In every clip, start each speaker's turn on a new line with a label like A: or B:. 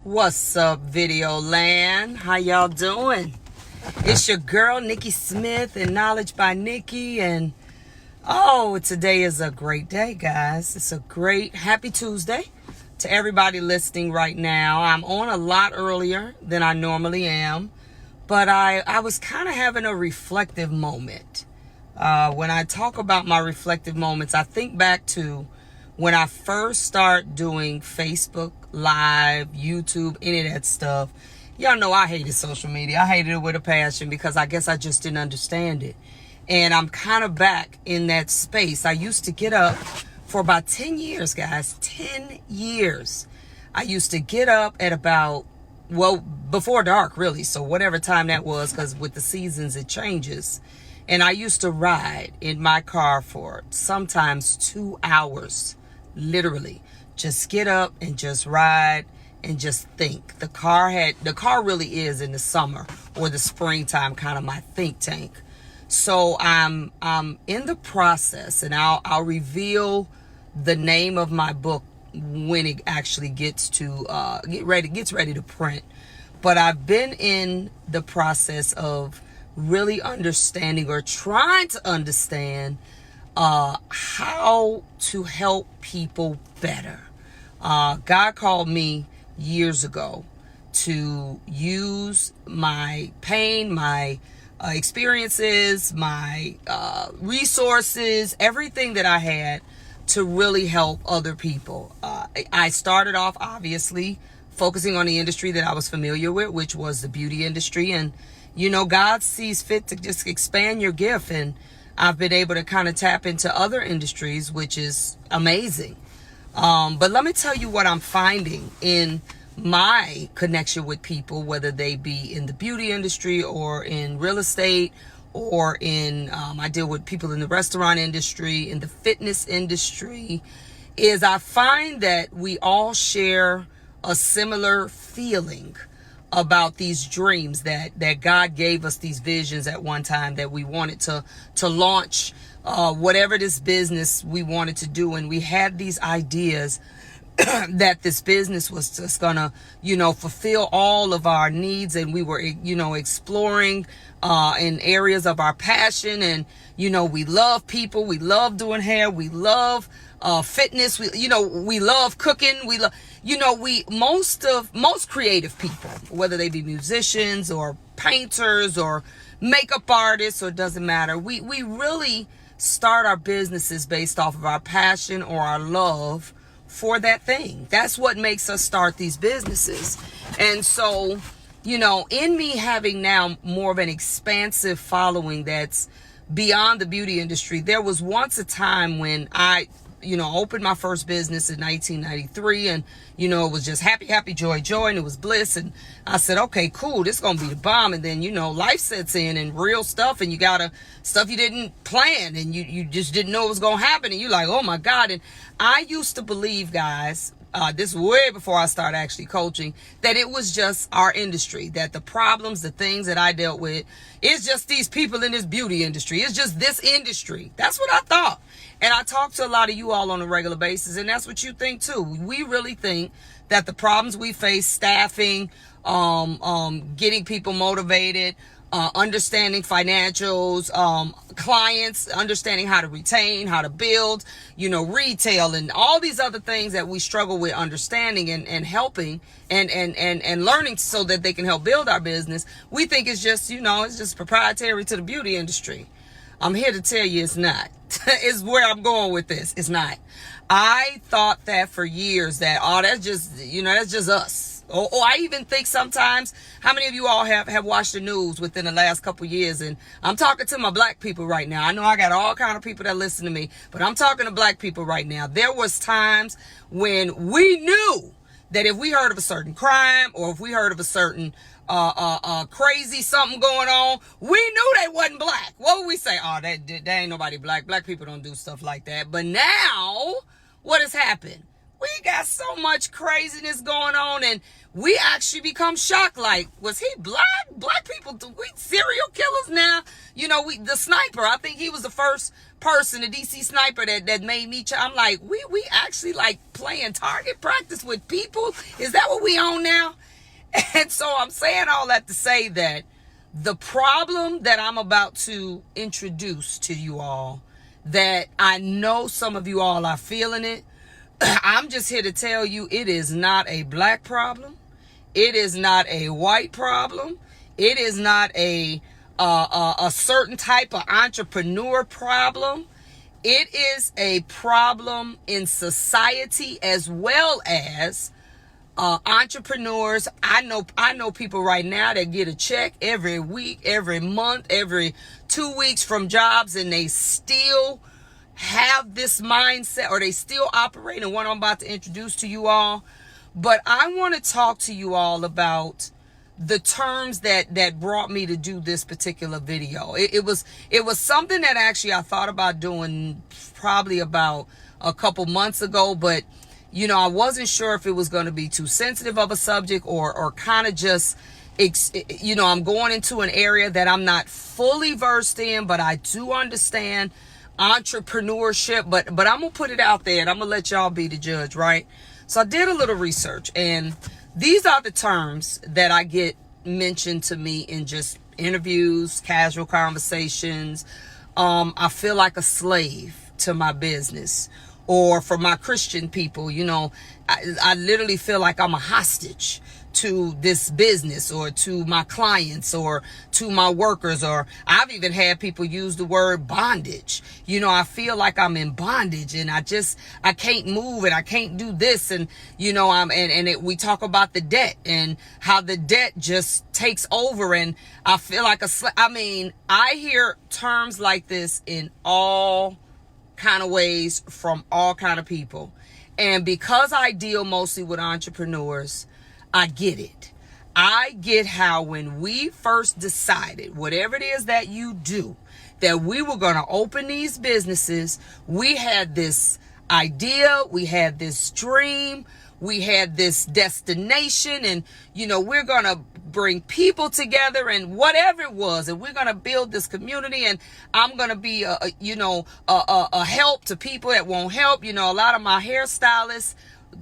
A: What's up, video land? How y'all doing? It's your girl, Nikki Smith, and Knowledge by Nikki. And today is a great day, guys. It's a great, happy Tuesday to everybody listening right now. I'm on a lot earlier than I normally am, but I was kind of having a reflective moment. When I talk about my reflective moments, I think back to when I first started doing Facebook Live, YouTube, any of that stuff. Y'all know I hated social media. I hated it with a passion because I guess I just didn't understand it. And I'm kind of back in that space. I used to get up for about 10 years, guys. 10 years. I used to get up at about, before dark, really. So whatever time that was, because with the seasons, it changes. And I used to ride in my car for sometimes 2 hours. Literally, just get up and just ride and just think. The car really is in the summer or the springtime kind of my think tank. So I'm in the process, and I'll reveal the name of my book when it actually gets ready to print. But I've been in the process of really understanding or trying to understand how to help people better. God called me years ago to use my pain, my experiences, my resources, everything that I had to really help other people. I started off, obviously, focusing on the industry that I was familiar with, which was the beauty industry. And, God sees fit to just expand your gift. And I've been able to kind of tap into other industries, which is amazing. But let me tell you what I'm finding in my connection with people, whether they be in the beauty industry or in real estate or I deal with people in the restaurant industry, in the fitness industry, is I find that we all share a similar feeling about these dreams that God gave us, these visions at one time that we wanted to launch whatever this business we wanted to do. And we had these ideas that this business was just gonna, fulfill all of our needs. And we were, exploring in areas of our passion. And, we love people. We love doing hair. We love fitness. We love cooking. We love, most creative people, whether they be musicians or painters or makeup artists, or it doesn't matter. We really start our businesses based off of our passion or our love for that thing. That's what makes us start these businesses. And so, in me having now more of an expansive following that's beyond the beauty industry, there was once a time when I opened my first business in 1993, and, it was just happy, joy, and it was bliss. And I said, okay, cool, this is going to be the bomb. And then, life sets in and real stuff, and you got stuff you didn't plan, and you just didn't know it was going to happen. And you're like, oh my God. And I used to believe, guys, this way before I started actually coaching, that it was just our industry, that the problems, the things that I dealt with, it's just these people in this beauty industry. It's just this industry. That's what I thought. And I talk to a lot of you all on a regular basis, and that's what you think too. We really think that the problems we face, staffing, getting people motivated, understanding financials, clients, understanding how to retain, how to build, retail, and all these other things that we struggle with understanding and helping and learning so that they can help build our business. We think it's just, it's just proprietary to the beauty industry. I'm here to tell you it's not. It's where I'm going with this. It's not. I thought that for years that, that's just, that's just us. Or I even think sometimes, how many of you all have watched the news within the last couple of years? And I'm talking to my black people right now. I know I got all kind of people that listen to me, but I'm talking to black people right now. There was times when we knew that if we heard of a certain crime, or if we heard of a certain crazy something going on, we knew they wasn't black. What would we say? Oh, that ain't nobody black. Black people don't do stuff like that. But now, what has happened? We got so much craziness going on, and we actually become shocked. Like, was he black? Black people, we serial killers now? The sniper, I think he was the first person, the DC sniper that made me, I'm like, we actually like playing target practice with people? Is that what we on now? And so I'm saying all that to say that the problem that I'm about to introduce to you all, that I know some of you all are feeling it, I'm just here to tell you it is not a black problem. It is not a white problem. It is not a certain type of entrepreneur problem. It is a problem in society as well as entrepreneurs. I know people right now that get a check every week, every month, every 2 weeks from jobs, and they still have this mindset, or they still operate in what I'm about to introduce to you all. But I want to talk to you all about the terms that brought me to do this particular video. It was something that actually I thought about doing probably about a couple months ago, but you know, I wasn't sure if it was going to be too sensitive of a subject or kind of just, you know, I'm going into an area that I'm not fully versed in, but I do understand entrepreneurship, but I'm gonna put it out there and I'm gonna let y'all be the judge, right? So I did a little research, and these are the terms that I get mentioned to me in just interviews, casual conversations. I feel like a slave to my business, or for my Christian people, you know, I literally feel like I'm a hostage to this business, or to my clients, or to my workers, or I've even had people use the word bondage. You know, I feel like I'm in bondage, and I can't move, and I can't do this, and you know, we talk about the debt and how the debt just takes over, and I feel like I hear terms like this in all kind of ways from all kind of people, and because I deal mostly with entrepreneurs, I get it. I get how when we first decided, whatever it is that you do, that we were going to open these businesses, we had this idea, we had this dream, we had this destination, and, you know, we're going to bring people together and whatever it was, and we're going to build this community, and I'm going to be, a help to people that won't help. You know, a lot of my hairstylists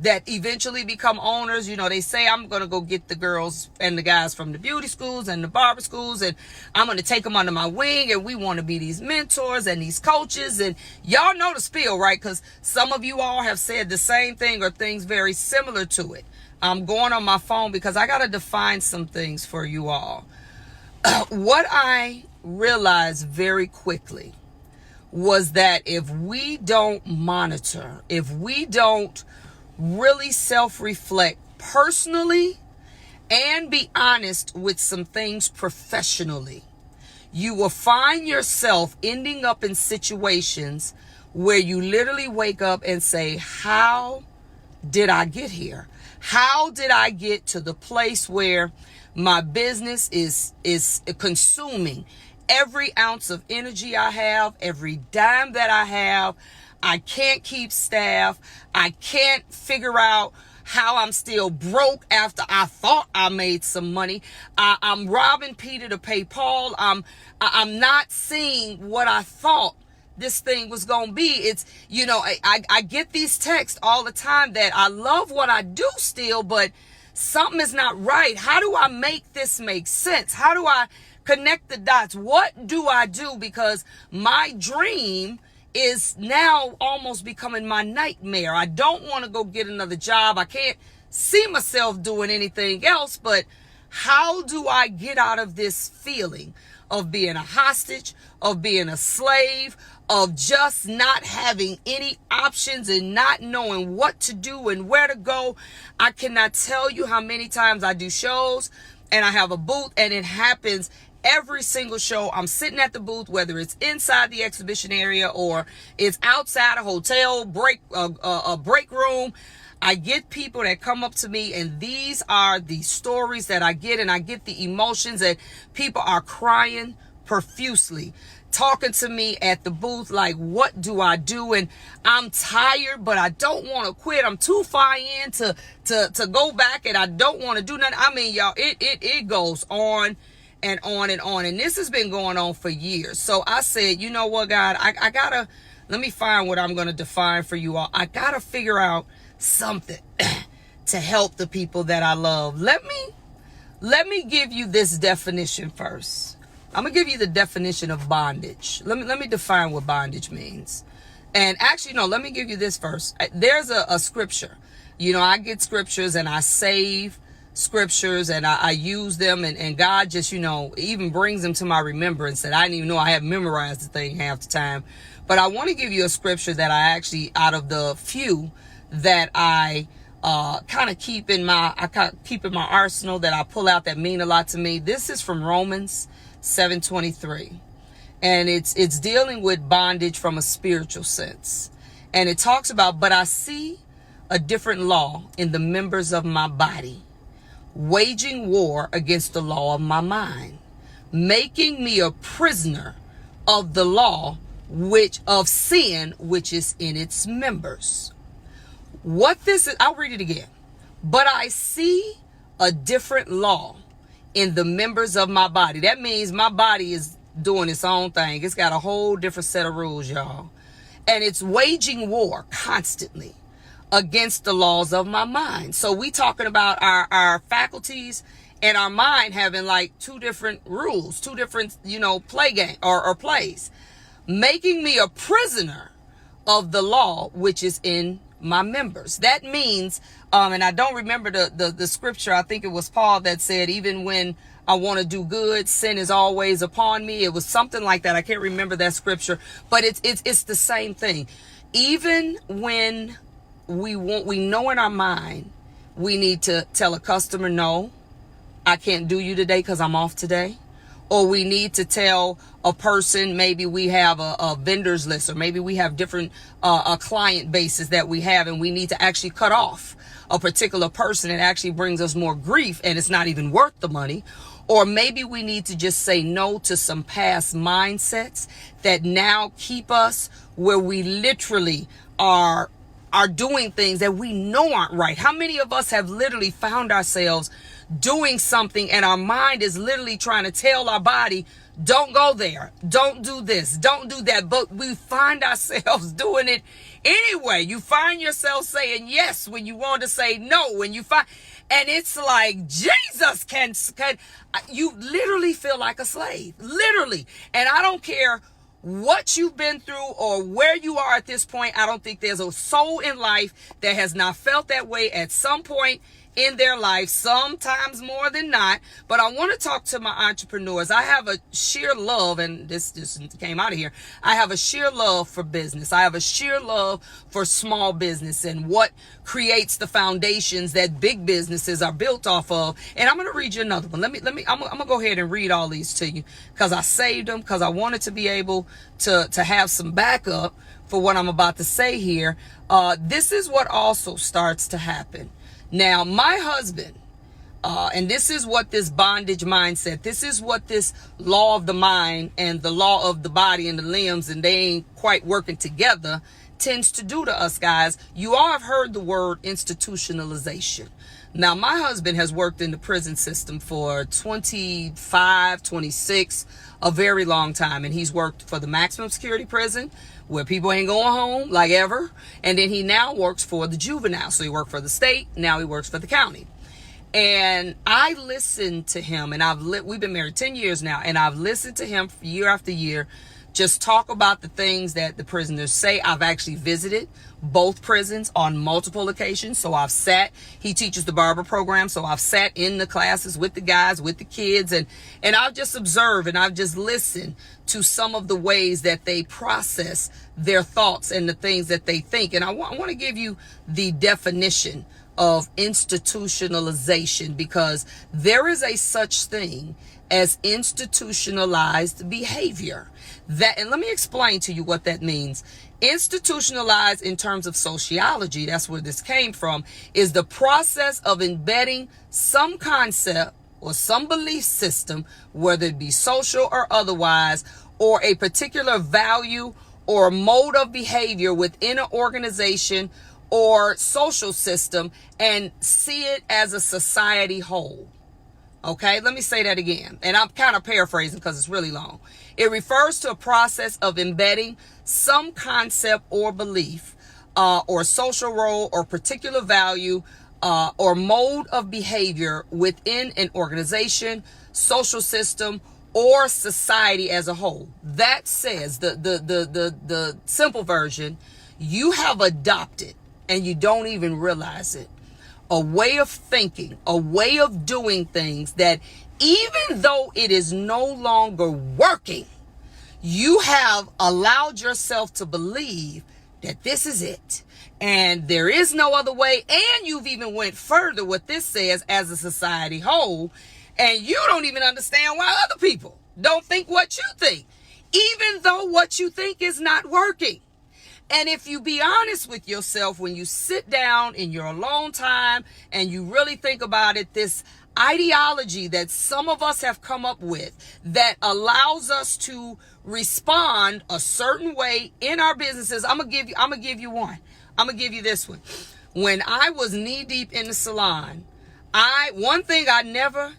A: that eventually become owners, you know, they say, I'm going to go get the girls and the guys from the beauty schools and the barber schools, and I'm going to take them under my wing, and we want to be these mentors and these coaches, and y'all know the spiel, right? Because some of you all have said the same thing or things very similar to it. I'm going on my phone because I got to define some things for you all. What I realized very quickly was that if we don't monitor, if we don't really self-reflect personally and be honest with some things professionally, you will find yourself ending up in situations where you literally wake up and say, how did I get here? How did I get to the place where my business is consuming every ounce of energy I have, every dime that I have? I can't keep staff. I can't figure out how I'm still broke after I thought I made some money. I'm robbing Peter to pay Paul. I'm not seeing what I thought this thing was going to be. It's, you know, I get these texts all the time that I love what I do still, but something is not right. How do I make this make sense? How do I connect the dots? What do I do? Because my dream is now almost becoming my nightmare. I don't want to go get another job. I can't see myself doing anything else, but how do I get out of this feeling of being a hostage, of being a slave, of just not having any options and not knowing what to do and where to go? I cannot tell you how many times I do shows and I have a booth, and it happens every single show. I'm sitting at the booth, whether it's inside the exhibition area or it's outside a hotel break room. I get people that come up to me, and these are the stories that I get, and I get the emotions, and people are crying profusely, talking to me at the booth like, what do I do? And I'm tired, but I don't want to quit. I'm too far in to go back, and I don't want to do nothing. I mean, y'all, it goes on and on and on. And this has been going on for years. So I said, you know what, God, I gotta, let me find what I'm going to define for you all. I got to figure out something to help the people that I love. Let me let me give you this definition first. I'm going to give you the definition of bondage. Let me define what bondage means. And actually, no, let me give you this first. There's a scripture. You know, I get scriptures and I save scriptures and I use them, and God just, you know, even brings them to my remembrance that I didn't even know I have memorized the thing half the time. But I want to give you a scripture that I actually, out of the few that I kind of keep in my arsenal, that I pull out, that mean a lot to me. This is from Romans 7:23. And it's dealing with bondage from a spiritual sense. And it talks about, but I see a different law in the members of my body, waging war against the law of my mind, making me a prisoner of the law of sin, which is in its members. What this is, I'll read it again. But I see a different law in the members of my body. That means my body is doing its own thing. It's got a whole different set of rules, y'all. And it's waging war constantly against the laws of my mind. So we talking about our faculties and our mind having like two different rules, two different, you know, play game or plays, making me a prisoner of the law, which is in my members. That means, and I don't remember the scripture. I think it was Paul that said, even when I want to do good, sin is always upon me. It was something like that. I can't remember that scripture, but it's the same thing. Even when we know in our mind, we need to tell a customer, no, I can't do you today because I'm off today. Or we need to tell a person, maybe we have a vendors list, or maybe we have different client bases that we have, and we need to actually cut off a particular person that actually brings us more grief and it's not even worth the money. Or maybe we need to just say no to some past mindsets that now keep us where we literally are doing things that we know aren't right. How many of us have literally found ourselves doing something and our mind is literally trying to tell our body, don't go there, don't do this, don't do that, but we find ourselves doing it anyway. You find yourself saying yes when you want to say no, when you find, and it's like, Jesus can you literally feel like a slave, literally. And I don't care what you've been through or where you are at this point. I don't think there's a soul in life that has not felt that way at some point in their life, sometimes more than not. But I want to talk to my entrepreneurs. I have a sheer love, and this just came out of here. I have a sheer love for business. I have a sheer love for small business and what creates the foundations that big businesses are built off of. And I'm going to read you another one. I'm going to go ahead and read all these to you because I saved them, because I wanted to be able to have some backup for what I'm about to say here. This is what also starts to happen. Now, my husband, and this is what this bondage mindset, this is what this law of the mind and the law of the body and the limbs, and they ain't quite working together, tends to do to us, guys. You all have heard the word institutionalization. Now, my husband has worked in the prison system for 25, 26, a very long time. And he's worked for the maximum security prison where people ain't going home like ever. And then he now works for the juvenile. So he worked for the state. Now he works for the county. And I listened to him, and we've been married 10 years now. And I've listened to him year after year just talk about the things that the prisoners say. I've actually visited both prisons on multiple occasions. So I've sat, he teaches the barber program. So I've sat in the classes with the guys, with the kids, and I've just observed and I've just listened to some of the ways that they process their thoughts and the things that they think. And I want to give you the definition of institutionalization, because there is a such thing as institutionalized behavior. And let me explain to you what that means. Institutionalized in terms of sociology, that's where this came from, is the process of embedding some concept or some belief system, whether it be social or otherwise, or a particular value or mode of behavior within an organization or social system, and see it as a society whole. Okay, let me say that again. And I'm kind of paraphrasing because it's really long. It refers to a process of embedding some concept or belief or social role or particular value or mode of behavior within an organization, social system, or society as a whole. That says the simple version, you have adopted, and you don't even realize it, a way of thinking, a way of doing things that even though it is no longer working, you have allowed yourself to believe that this is it and there is no other way. And you've even went further, what this says, as a society whole, and you don't even understand why other people don't think what you think, even though what you think is not working. And if you be honest with yourself, when you sit down in your alone time and you really think about it, this ideology that some of us have come up with that allows us to respond a certain way in our businesses. I'm gonna give you one. I'm gonna give you this one. When I was knee deep in the salon, one thing I never,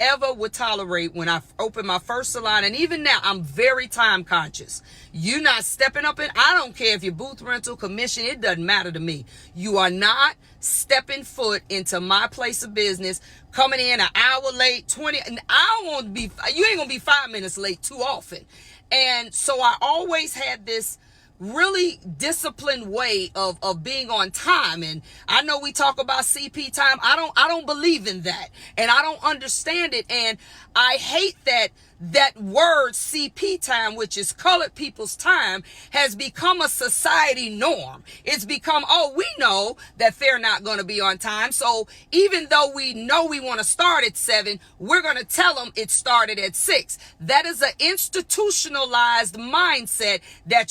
A: ever would tolerate when I opened my first salon, and even now, I'm very time conscious. You're not stepping up in, I don't care if you're booth rental, commission, it doesn't matter to me. You are not stepping foot into my place of business, coming in an hour late, 20, and you ain't gonna be 5 minutes late too often. And so I always had this really disciplined way of being on time. And I know we talk about CP time. I don't believe in that, and I don't understand it. And I hate that word CP time, which is colored people's time, has become a society norm. It's become, oh, we know that they're not going to be on time. So even though we know we want to start at 7, we're going to tell them it started at 6. That is an institutionalized mindset that,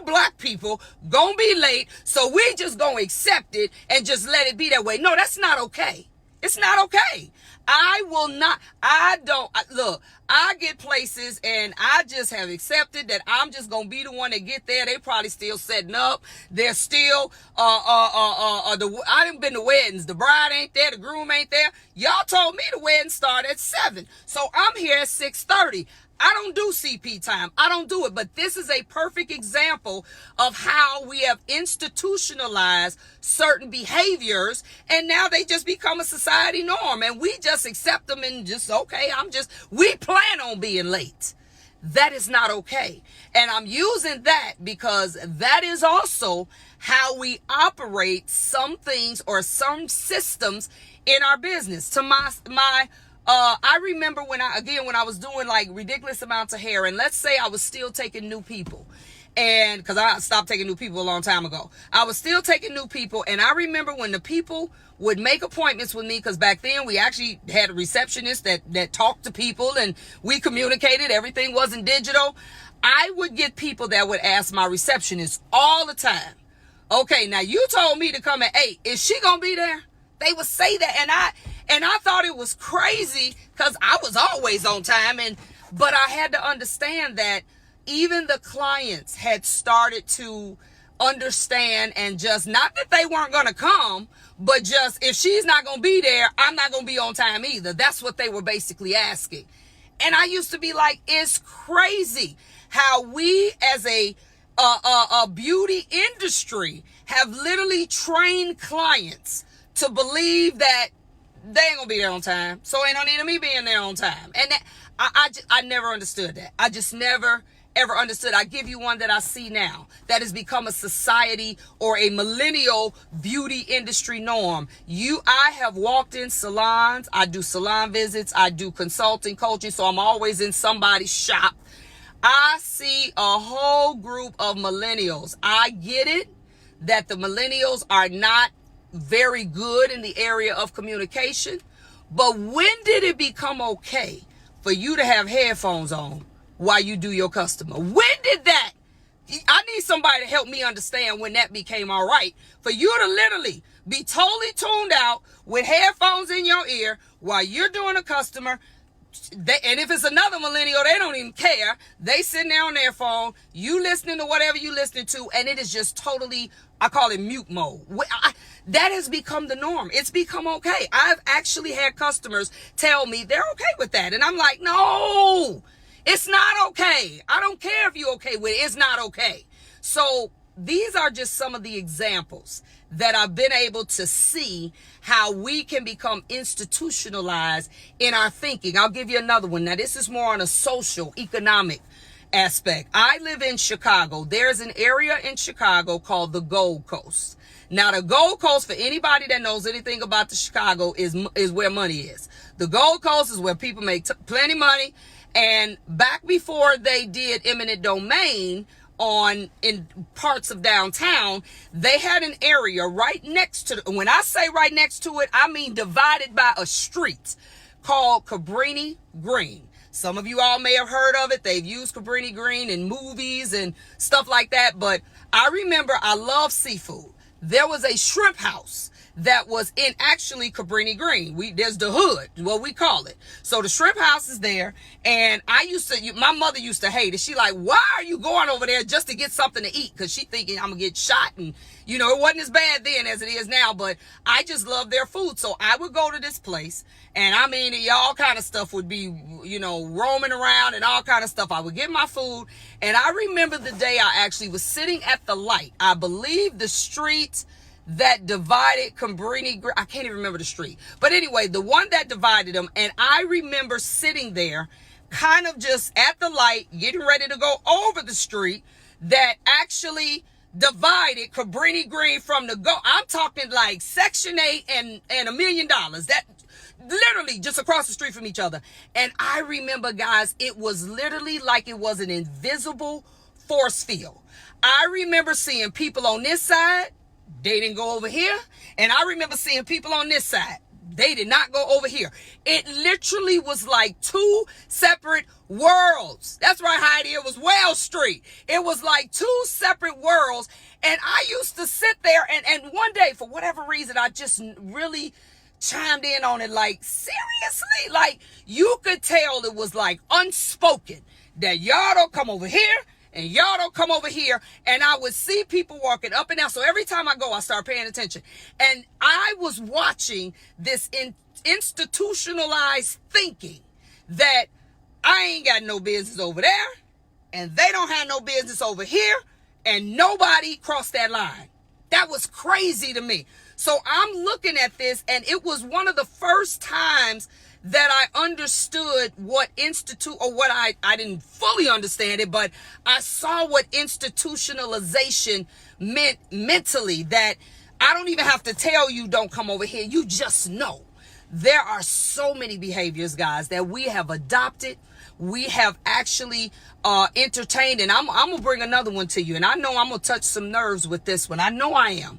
A: black people gonna be late, so we just gonna accept it and just let it be that way. No, that's not okay. It's not okay. Look, I get places and I just have accepted that I'm just gonna be the one that get there. They probably still setting up. They're still, I done been to weddings. The bride ain't there, the groom ain't there. Y'all told me the wedding start at 7. So I'm here at 6:30. I don't do CP time. I don't do it. But this is a perfect example of how we have institutionalized certain behaviors, and now they just become a society norm, and we just accept them and just, okay, we plan on being late. That is not okay. And I'm using that because that is also how we operate some things or some systems in our business. I remember when I was doing like ridiculous amounts of hair, and let's say I was still taking new people, and because I stopped taking new people a long time ago, I was still taking new people. And I remember when the people would make appointments with me, because back then we actually had a receptionist that talked to people and we communicated. Everything wasn't digital. I would get people that would ask my receptionist all the time, okay, now you told me to come at 8. Is she gonna be there? They would say that, and I thought it was crazy because I was always on time. But I had to understand that even the clients had started to understand, and just not that they weren't going to come, but just if she's not going to be there, I'm not going to be on time either. That's what they were basically asking. And I used to be like, it's crazy how we as a beauty industry have literally trained clients to believe that they ain't gonna be there on time, so ain't no need of me being there on time. And that, I never understood that. I just never ever understood. I give you one that I see now that has become a society or a millennial beauty industry norm. I have walked in salons. I do salon visits. I do consulting, coaching, so I'm always in somebody's shop. I see a whole group of millennials. I get it that the millennials are not very good in the area of communication, but when did it become okay for you to have headphones on while you do your customer? When did that? I need somebody to help me understand when that became all right for you to literally be totally tuned out with headphones in your ear while you're doing a customer. And if it's another millennial, they don't even care. They sitting there on their phone, you listening to whatever you listening to, and it is just totally, I call it mute mode. That has become the norm. It's become okay. I've actually had customers tell me they're okay with that. And I'm like, no, it's not okay. I don't care if you're okay with it. It's not okay. So these are just some of the examples that I've been able to see how we can become institutionalized in our thinking. I'll give you another one. Now, this is more on a social, economic aspect. I live in Chicago. There's an area in Chicago called the Gold Coast. Now, the Gold Coast, for anybody that knows anything about the Chicago, is where money is. The Gold Coast is where people make plenty money. And back before they did eminent domain in parts of downtown, they had an area right next to, when I say right next to it, I mean divided by a street called Cabrini Green. Some of you all may have heard of it. They've used Cabrini Green in movies and stuff like that. But I remember, I love seafood. There was a shrimp house that was in actually Cabrini Green. There's the hood, what we call it. So the shrimp house is there. And my mother used to hate it. She like, why are you going over there just to get something to eat? Cause she thinking I'm gonna get shot. And it wasn't as bad then as it is now, but I just love their food. So I would go to this place, and I mean, all kind of stuff would be, roaming around and all kind of stuff. I would get my food. And I remember the day I actually was sitting at the light. I believe the street that divided Cabrini, I can't even remember the street. But anyway, the one that divided them. And I remember sitting there kind of just at the light, getting ready to go over the street that actually divided Cabrini Green from I'm talking like Section 8 and $1 million. That literally just across the street from each other. And I remember, guys, it was literally like it was an invisible force field. I remember seeing people on this side. They didn't go over here. And I remember seeing people on this side. They did not go over here. It literally was like two separate worlds. That's right, Heidi. It was Wells Street. It was like two separate worlds. And I used to sit there and one day, for whatever reason, I just really chimed in on it. Like, seriously? Like, you could tell it was like unspoken that y'all don't come over here. And y'all don't come over here. And I would see people walking up and down. So every time I go, I start paying attention. And I was watching this institutionalized thinking that I ain't got no business over there. And they don't have no business over here. And nobody crossed that line. That was crazy to me. So I'm looking at this, and it was one of the first times that I understood what I didn't fully understand it, but I saw what institutionalization meant mentally, that I don't even have to tell you don't come over here. You just know. There are so many behaviors, guys, that we have adopted. We have actually entertained, and I'm going to bring another one to you, and I know I'm going to touch some nerves with this one. I know I am.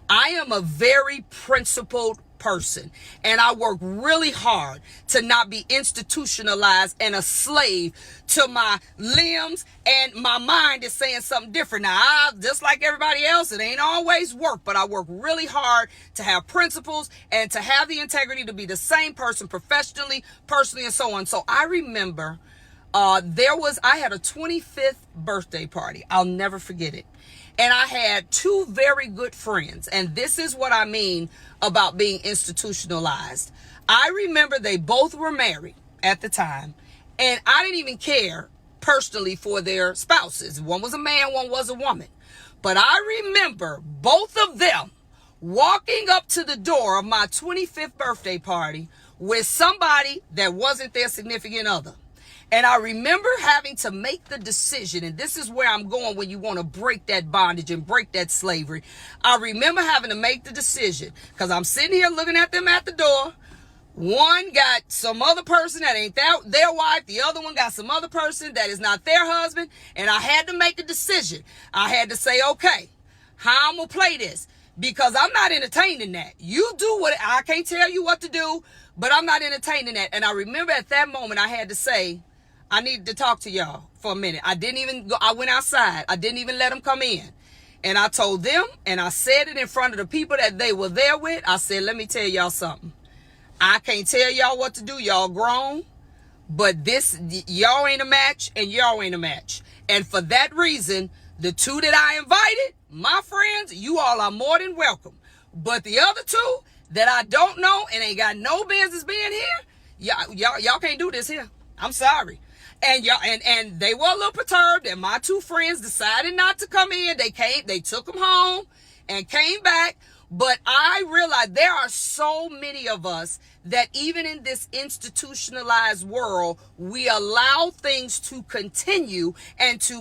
A: I am a very principled person, and I work really hard to not be institutionalized and a slave to my limbs, and my mind is saying something different. Now, just like everybody else, it ain't always work, but I work really hard to have principles and to have the integrity to be the same person professionally, personally, and so on. So I remember I had a 25th birthday party. I'll never forget it. And I had two very good friends. And this is what I mean about being institutionalized. I remember they both were married at the time. And I didn't even care personally for their spouses. One was a man, one was a woman. But I remember both of them walking up to the door of my 25th birthday party with somebody that wasn't their significant other. And I remember having to make the decision, and this is where I'm going when you want to break that bondage and break that slavery. I remember having to make the decision because I'm sitting here looking at them at the door. One got some other person that ain't their wife. The other one got some other person that is not their husband. And I had to make a decision. I had to say, okay, how I'm going to play this? Because I'm not entertaining that. You do what, I can't tell you what to do, but I'm not entertaining that. And I remember at that moment I had to say, I needed to talk to y'all for a minute. I didn't even go. I went outside. I didn't even let them come in. And I told them, and I said it in front of the people that they were there with. I said, let me tell y'all something. I can't tell y'all what to do. Y'all grown. But y'all ain't a match, and y'all ain't a match. And for that reason, the two that I invited, my friends, you all are more than welcome. But the other two that I don't know and ain't got no business being here, y'all can't do this here. I'm sorry. And y'all, and they were a little perturbed, and my two friends decided not to come in. They took them home and came back. But I realized there are so many of us that even in this institutionalized world, we allow things to continue and to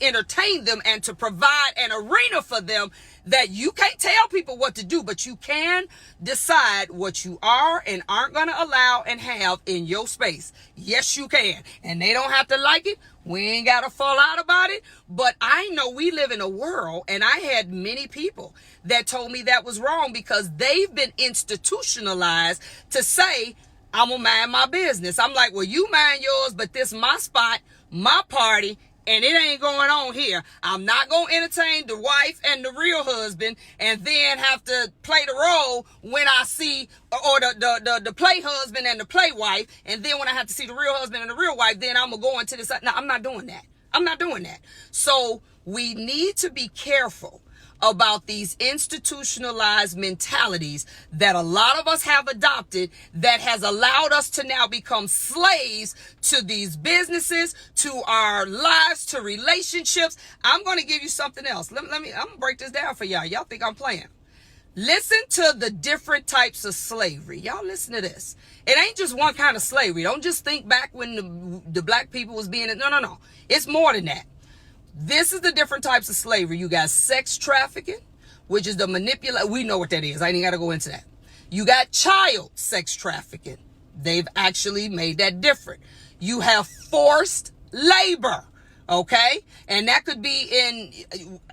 A: entertain them and to provide an arena for them that you can't tell people what to do, but you can decide what you are and aren't going to allow and have in your space. Yes, you can. And they don't have to like it. We ain't got to fall out about it. But I know we live in a world, and I had many people that told me that was wrong because they've been institutionalized to say, I'm going to mind my business. I'm like, well, you mind yours, but this my spot, my party, and it ain't going on here. I'm not going to entertain the wife and the real husband and then have to play the role when I see, or the play husband and the play wife. And then when I have to see the real husband and the real wife, then I'm going to go into this. No, I'm not doing that. I'm not doing that. So we need to be careful about these institutionalized mentalities that a lot of us have adopted that has allowed us to now become slaves to these businesses, to our lives, to relationships. I'm going to give you something else. I'm going to break this down for y'all. Y'all think I'm playing. Listen to the different types of slavery. Y'all listen to this. It ain't just one kind of slavery. Don't just think back when the black people was being, no. It's more than that. This is the different types of slavery. You got sex trafficking, which is the manipulation. We know what that is. I ain't got to go into that. You got child sex trafficking. They've actually made that different. You have forced labor. Okay. And that could be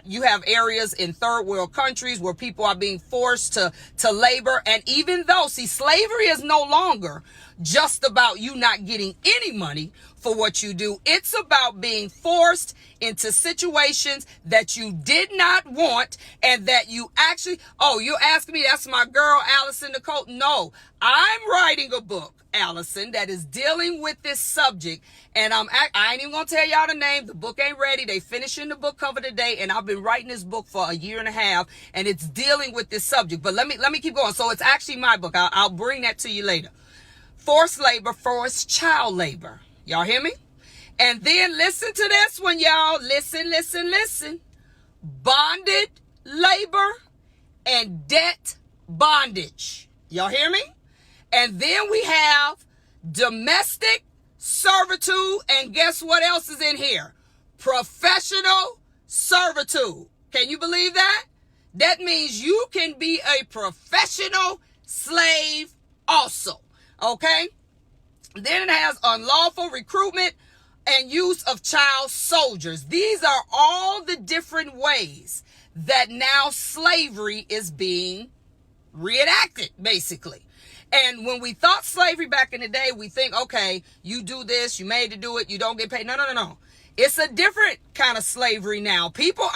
A: you have areas in third world countries where people are being forced to labor. And even though, slavery is no longer just about you not getting any money for what you do. It's about being forced into situations that you did not want and that you actually, you're asking me, that's my girl, Allison Nicole. No, I'm writing a book, Allison, that is dealing with this subject. And I ain't even going to tell y'all the name. The book ain't ready. They finishing the book cover today. And I've been writing this book for a year and a half and it's dealing with this subject. But let me keep going. So it's actually my book. I'll bring that to you later. Forced labor, forced child labor. Y'all hear me? And then listen to this one, y'all. Listen. Bonded labor and debt bondage. Y'all hear me? And then we have domestic servitude. And guess what else is in here? Professional servitude. Can you believe that? That means you can be a professional slave also. Okay? Then it has unlawful recruitment and use of child soldiers. These are all the different ways that now slavery is being reenacted, basically. And when we thought slavery back in the day, we think, okay, you do this, you made to do it, you don't get paid. No. It's a different kind of slavery now. People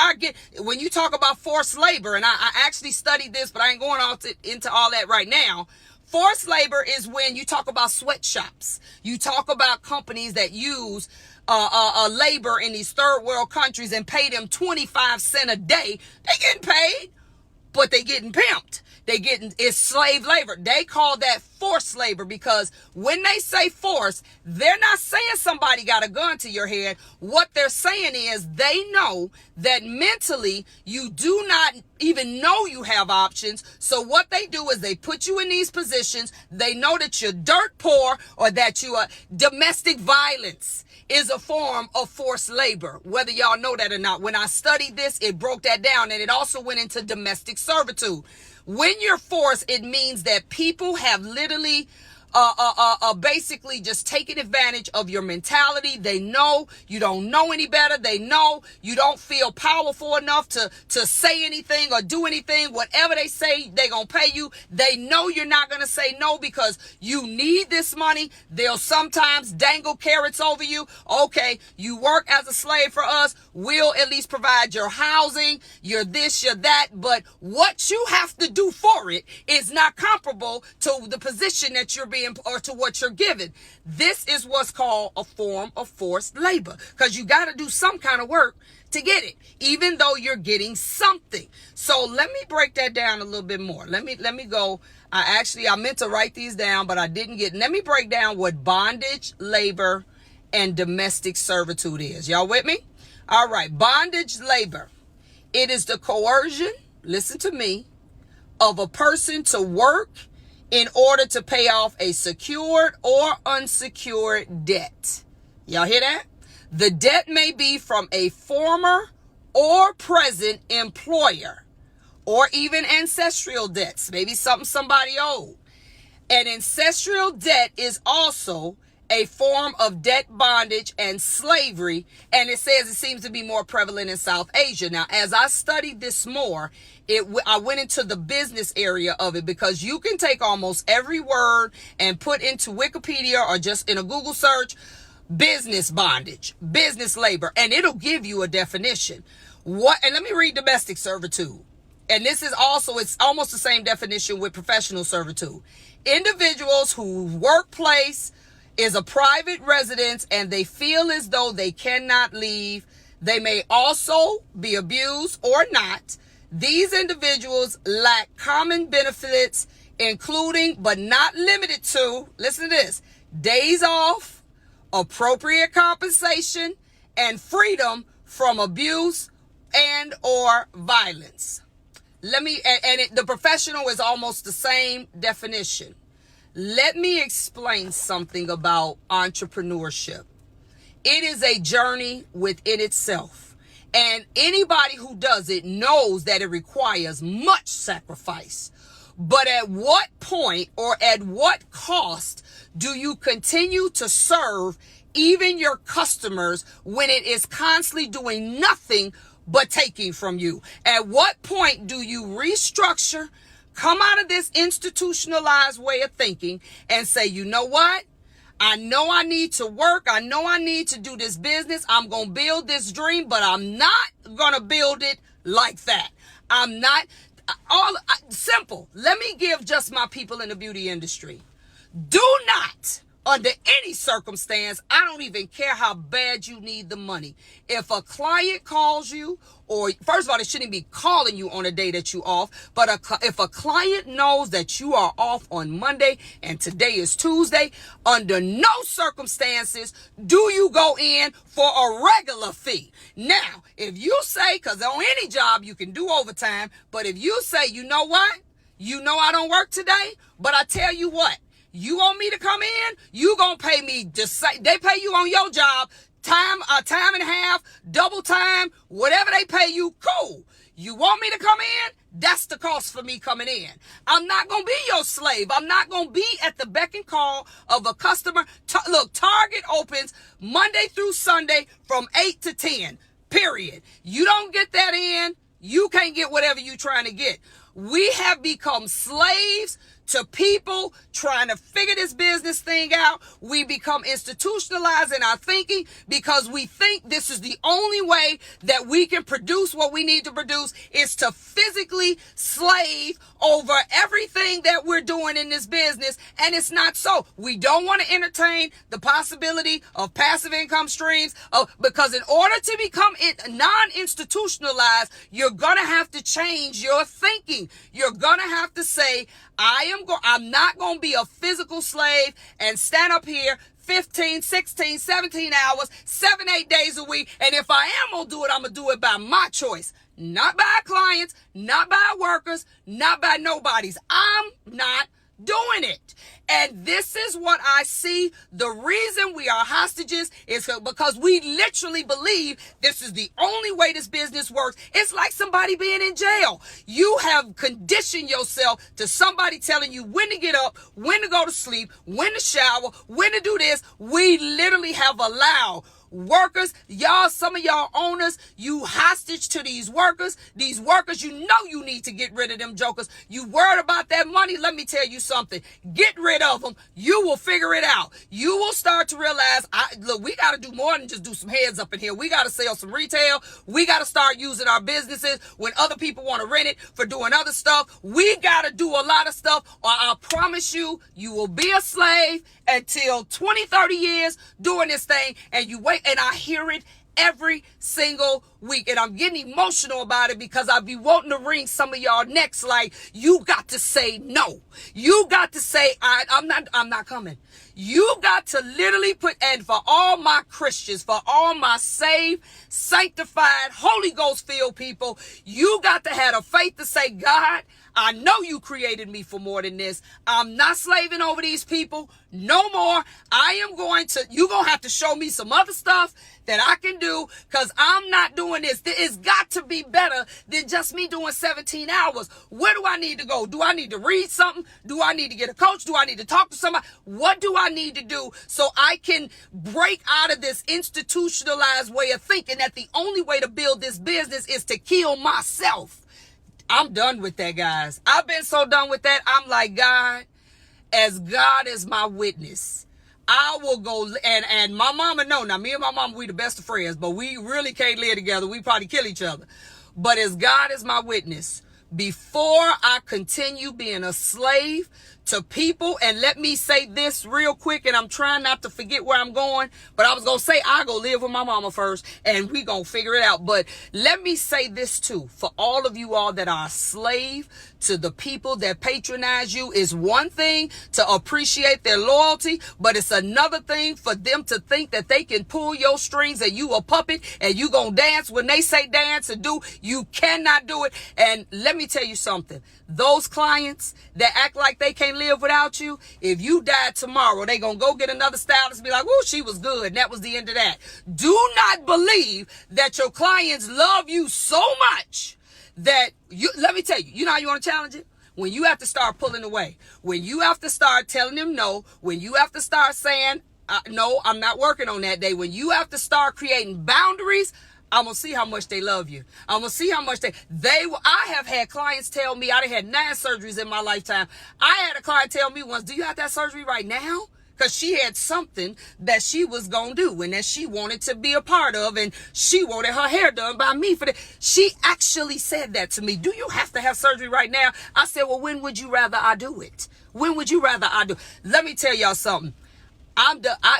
A: when you talk about forced labor, and I actually studied this, but I ain't going into all that right now. Forced labor is when you talk about sweatshops. You talk about companies that use labor in these third world countries and pay them 25 cents a day. They getting paid, but they getting pimped. It's slave labor. They call that forced labor because when they say force, they're not saying somebody got a gun to your head. What they're saying is they know that mentally you do not even know you have options. So what they do is they put you in these positions. They know that you're dirt poor or that you are domestic violence is a form of forced labor, whether y'all know that or not. When I studied this, it broke that down and it also went into domestic servitude. When you're forced, it means that people have literally basically just taking advantage of your mentality. They know you don't know any better. They know you don't feel powerful enough to say anything or do anything. Whatever they say, they're going to pay you. They know you're not going to say no because you need this money. They'll sometimes dangle carrots over you. Okay, you work as a slave for us. We'll at least provide your housing, your this, your that. But what you have to do for it is not comparable to the position that you're being or to what you're given. This is what's called a form of forced labor because you got to do some kind of work to get it, even though you're getting something. So let me break that down a little bit more. Let me go. I meant to write these down, but I didn't let me break down what bondage labor and domestic servitude is. Y'all with me? All right. Bondage labor. It is the coercion, listen to me, of a person to work in order to pay off a secured or unsecured debt. Y'all hear that? The debt may be from a former or present employer, or even ancestral debts, maybe something somebody owed. An ancestral debt is also a form of debt bondage and slavery, and it says it seems to be more prevalent in South Asia. Now, as I studied this more, I went into the business area of it, because you can take almost every word and put into Wikipedia or just in a Google search, business bondage, business labor, and it'll give you a definition. And let me read domestic servitude. And this is also, it's almost the same definition with professional servitude. Individuals whose workplace is a private residence and they feel as though they cannot leave. They may also be abused or not. These individuals lack common benefits, including but not limited to, listen to this, days off, appropriate compensation, and freedom from abuse and or violence. The professional is almost the same definition. Let me explain something about entrepreneurship. It is a journey within itself. And anybody who does it knows that it requires much sacrifice. But at what point or at what cost do you continue to serve even your customers when it is constantly doing nothing but taking from you? At what point do you restructure, come out of this institutionalized way of thinking and say, you know what? I know I need to work. I know I need to do this business. I'm going to build this dream, but I'm not going to build it like that. I'm not simple. Let me give just my people in the beauty industry. Do not, under any circumstance, I don't even care how bad you need the money. If a client calls you, or first of all, they shouldn't be calling you on a day that you off. But if a client knows that you are off on Monday and today is Tuesday, under no circumstances do you go in for a regular fee. Now, if you say, because on any job you can do overtime, but if you say, you know what? You know I don't work today, but I tell you what, you want me to come in, you gonna pay me just say they pay you on your job time and a half, double time, whatever they pay you, cool. You want me to come in? That's the cost for me coming in. I'm not going to be your slave. I'm not going to be at the beck and call of a customer. Look, Target opens Monday through Sunday from 8 to 10, period. You don't get that in, you can't get whatever you're trying to get. We have become slaves to people trying to figure this business thing out. We become institutionalized in our thinking because we think this is the only way that we can produce what we need to produce, is to physically slave over everything that we're doing in this business. And it's not so. We don't want to entertain the possibility of passive income streams, because in order to become non-institutionalized, you're going to have to change your thinking. You're going to have to say, I'm not going to be a physical slave and stand up here 15, 16, 17 hours, 7, 8 days a week. And if I am going to do it, I'm going to do it by my choice. Not by clients, not by workers, not by nobody's. I'm not doing it. And this is what I see. The reason we are hostages is because we literally believe this is the only way this business works. It's like somebody being in jail. You have conditioned yourself to somebody telling you when to get up, when to go to sleep, when to shower, when to do this. We literally have allowed workers, y'all, some of y'all owners, you hostage to these workers. These workers, you know you need to get rid of them jokers. You worried about that money? Let me tell you something. Get rid of them. You will figure it out. You will start to realize, look, we got to do more than just do some heads up in here. We got to sell some retail. We got to start using our businesses when other people want to rent it for doing other stuff. We got to do a lot of stuff, or I promise you, you will be a slave until 20, 30 years doing this thing, and you wait. And I hear it every single week. And I'm getting emotional about it because I be wanting to wring some of y'all necks like, you got to say no. You got to say, I'm not coming. You got to literally put, and for all my Christians, for all my saved, sanctified, Holy Ghost filled people, you got to have the faith to say, God, I know you created me for more than this. I'm not slaving over these people no more. You're going to have to show me some other stuff that I can do because I'm not doing this. It's got to be better than just me doing 17 hours. Where do I need to go? Do I need to read something? Do I need to get a coach? Do I need to talk to somebody? What do I need to do so I can break out of this institutionalized way of thinking that the only way to build this business is to kill myself? I'm done with that, guys. I've been so done with that. I'm like, God, as God is my witness, I will go, and my mama know. Now, me and my mama, we the best of friends, but we really can't live together. We probably kill each other. But as God is my witness, before I continue being a slave to people, and let me say this real quick, and I'm trying not to forget where I'm going, but I was going to say I go live with my mama first, and we going to figure it out. But let me say this too, for all of you all that are a slave to the people that patronize you, is one thing to appreciate their loyalty, but it's another thing for them to think that they can pull your strings and you a puppet and you gonna dance when they say dance and do. You cannot do it. And let me tell you something. Those clients that act like they can't live without you, if you died tomorrow, they gonna go get another stylist and be like, oh, she was good, and that was the end of that. Do not believe that your clients love you so much that let me tell you, you know how you want to challenge it? When you have to start pulling away, when you have to start telling them no, when you have to start saying, no, I'm not working on that day, when you have to start creating boundaries, I'm going to see how much they love you. I'm going to see how much I have had clients tell me, I done had 9 surgeries in my lifetime. I had a client tell me once, do you have that surgery right now? Because she had something that she was going to do and that she wanted to be a part of, and she wanted her hair done by me for that. She actually said that to me. Do you have to have surgery right now? I said, well, when would you rather I do it? When would you rather I do it? Let me tell y'all something.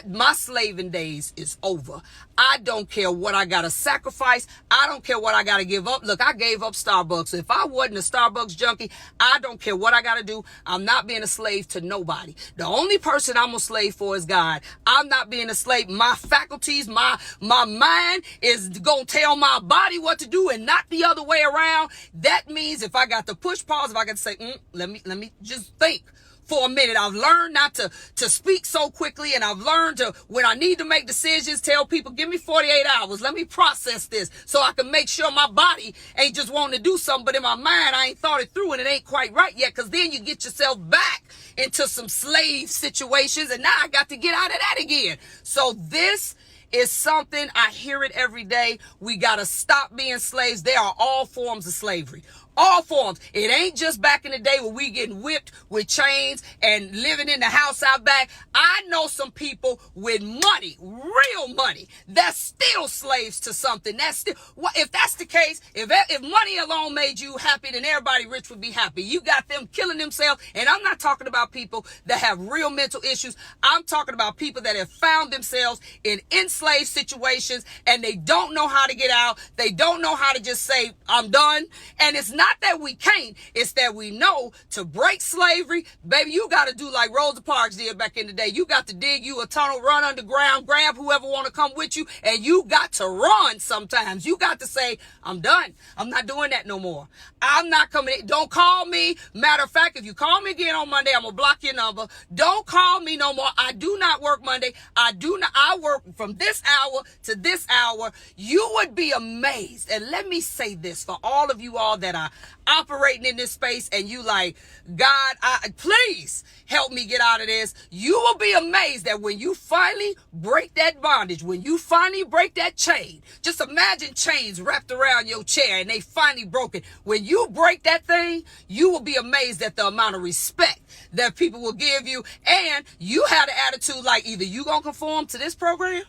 A: My slaving days is over. I don't care what I got to sacrifice. I don't care what I got to give up. Look, I gave up Starbucks. If I wasn't a Starbucks junkie, I don't care what I got to do. I'm not being a slave to nobody. The only person I'm a slave for is God. I'm not being a slave. My faculties, my mind is going to tell my body what to do and not the other way around. That means if I got to push pause, if I got to say, let me just think for a minute. I've learned not to speak so quickly, and I've learned to, when I need to make decisions, tell people, give me 48 hours. Let me process this so I can make sure my body ain't just wanting to do something, but in my mind, I ain't thought it through and it ain't quite right yet, because then you get yourself back into some slave situations, and now I got to get out of that again. So this is something, I hear it every day. We got to stop being slaves. There are all forms of slavery. All forms. It ain't just back in the day where we getting whipped with chains and living in the house out back. I know some people with money, real money, that's still slaves to something. That's still, if that's the case, if money alone made you happy, then everybody rich would be happy. You got them killing themselves. And I'm not talking about people that have real mental issues. I'm talking about people that have found themselves in enslaved situations and they don't know how to get out. They don't know how to just say, I'm done. And it's not that we can't, it's that we know to break slavery, baby, you got to do like Rosa Parks did back in the day. You got to dig you a tunnel, run underground, grab whoever want to come with you, and you got to run sometimes. You got to say, I'm done. I'm not doing that no more. I'm not coming in. Don't call me. Matter of fact, if you call me again on Monday, I'm going to block your number. Don't call me no more. I do not work Monday. I work from this hour to this hour. You would be amazed. And let me say this for all of you all that are operating in this space and you like, God, please help me get out of this. You will be amazed that when you finally break that bondage, when you finally break that chain, just imagine chains wrapped around your chair and they finally broken. When you break that thing, you will be amazed at the amount of respect that people will give you. And you have the attitude like either you gonna conform to this program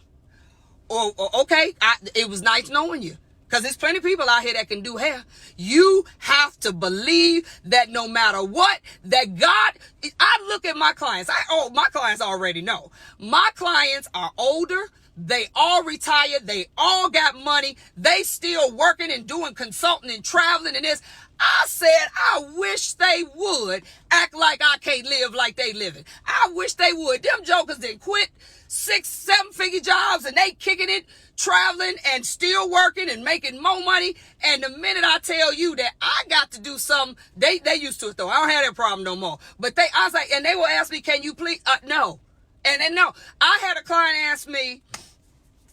A: or okay, it was nice knowing you. Because there's plenty of people out here that can do hair. You have to believe that no matter what, that God, I look at my clients. My clients already know. My clients are older. They all retired. They all got money. They still working and doing consulting and traveling and this. I said, I wish they would act like I can't live like they living. I wish they would. Them jokers didn't quit 6, 7-figure jobs and they kicking it, traveling and still working and making more money. And the minute I tell you that I got to do something, they used to it though. I don't have that problem no more. But I was like, and they will ask me, can you please? No. And no, I had a client ask me,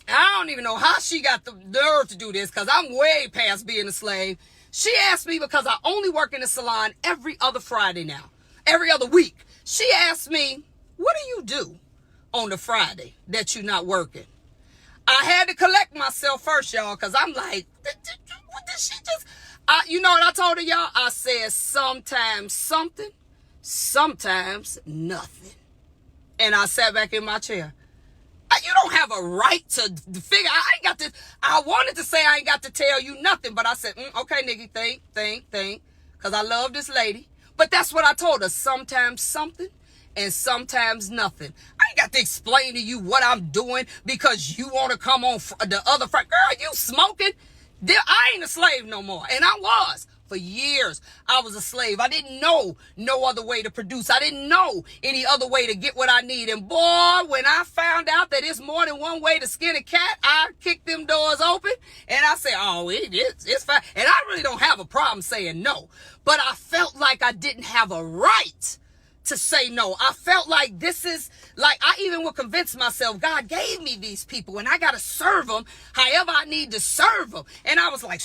A: I don't even know how she got the nerve to do this because I'm way past being a slave. She asked me because I only work in the salon every other Friday now, every other week. She asked me, what do you do on the Friday that you're not working? I had to collect myself first, y'all, because I'm like, what did she just, you know what I told her, y'all? I said, sometimes something, sometimes nothing. And I sat back in my chair. You don't have a right to figure. I wanted to say I ain't got to tell you nothing, but I said, okay, Nikki, think, because I love this lady. But that's what I told her. Sometimes something and sometimes nothing. I ain't got to explain to you what I'm doing because you want to come on the other front. Girl, you smoking? I ain't a slave no more. And I was. For years, I was a slave. I didn't know no other way to produce. I didn't know any other way to get what I need. And boy, when I found out that it's more than one way to skin a cat, I kicked them doors open and I said, oh, it's fine. And I really don't have a problem saying no. But I felt like I didn't have a right to say no. I felt like this is, like I even would convince myself, God gave me these people and I got to serve them however I need to serve them. And I was like,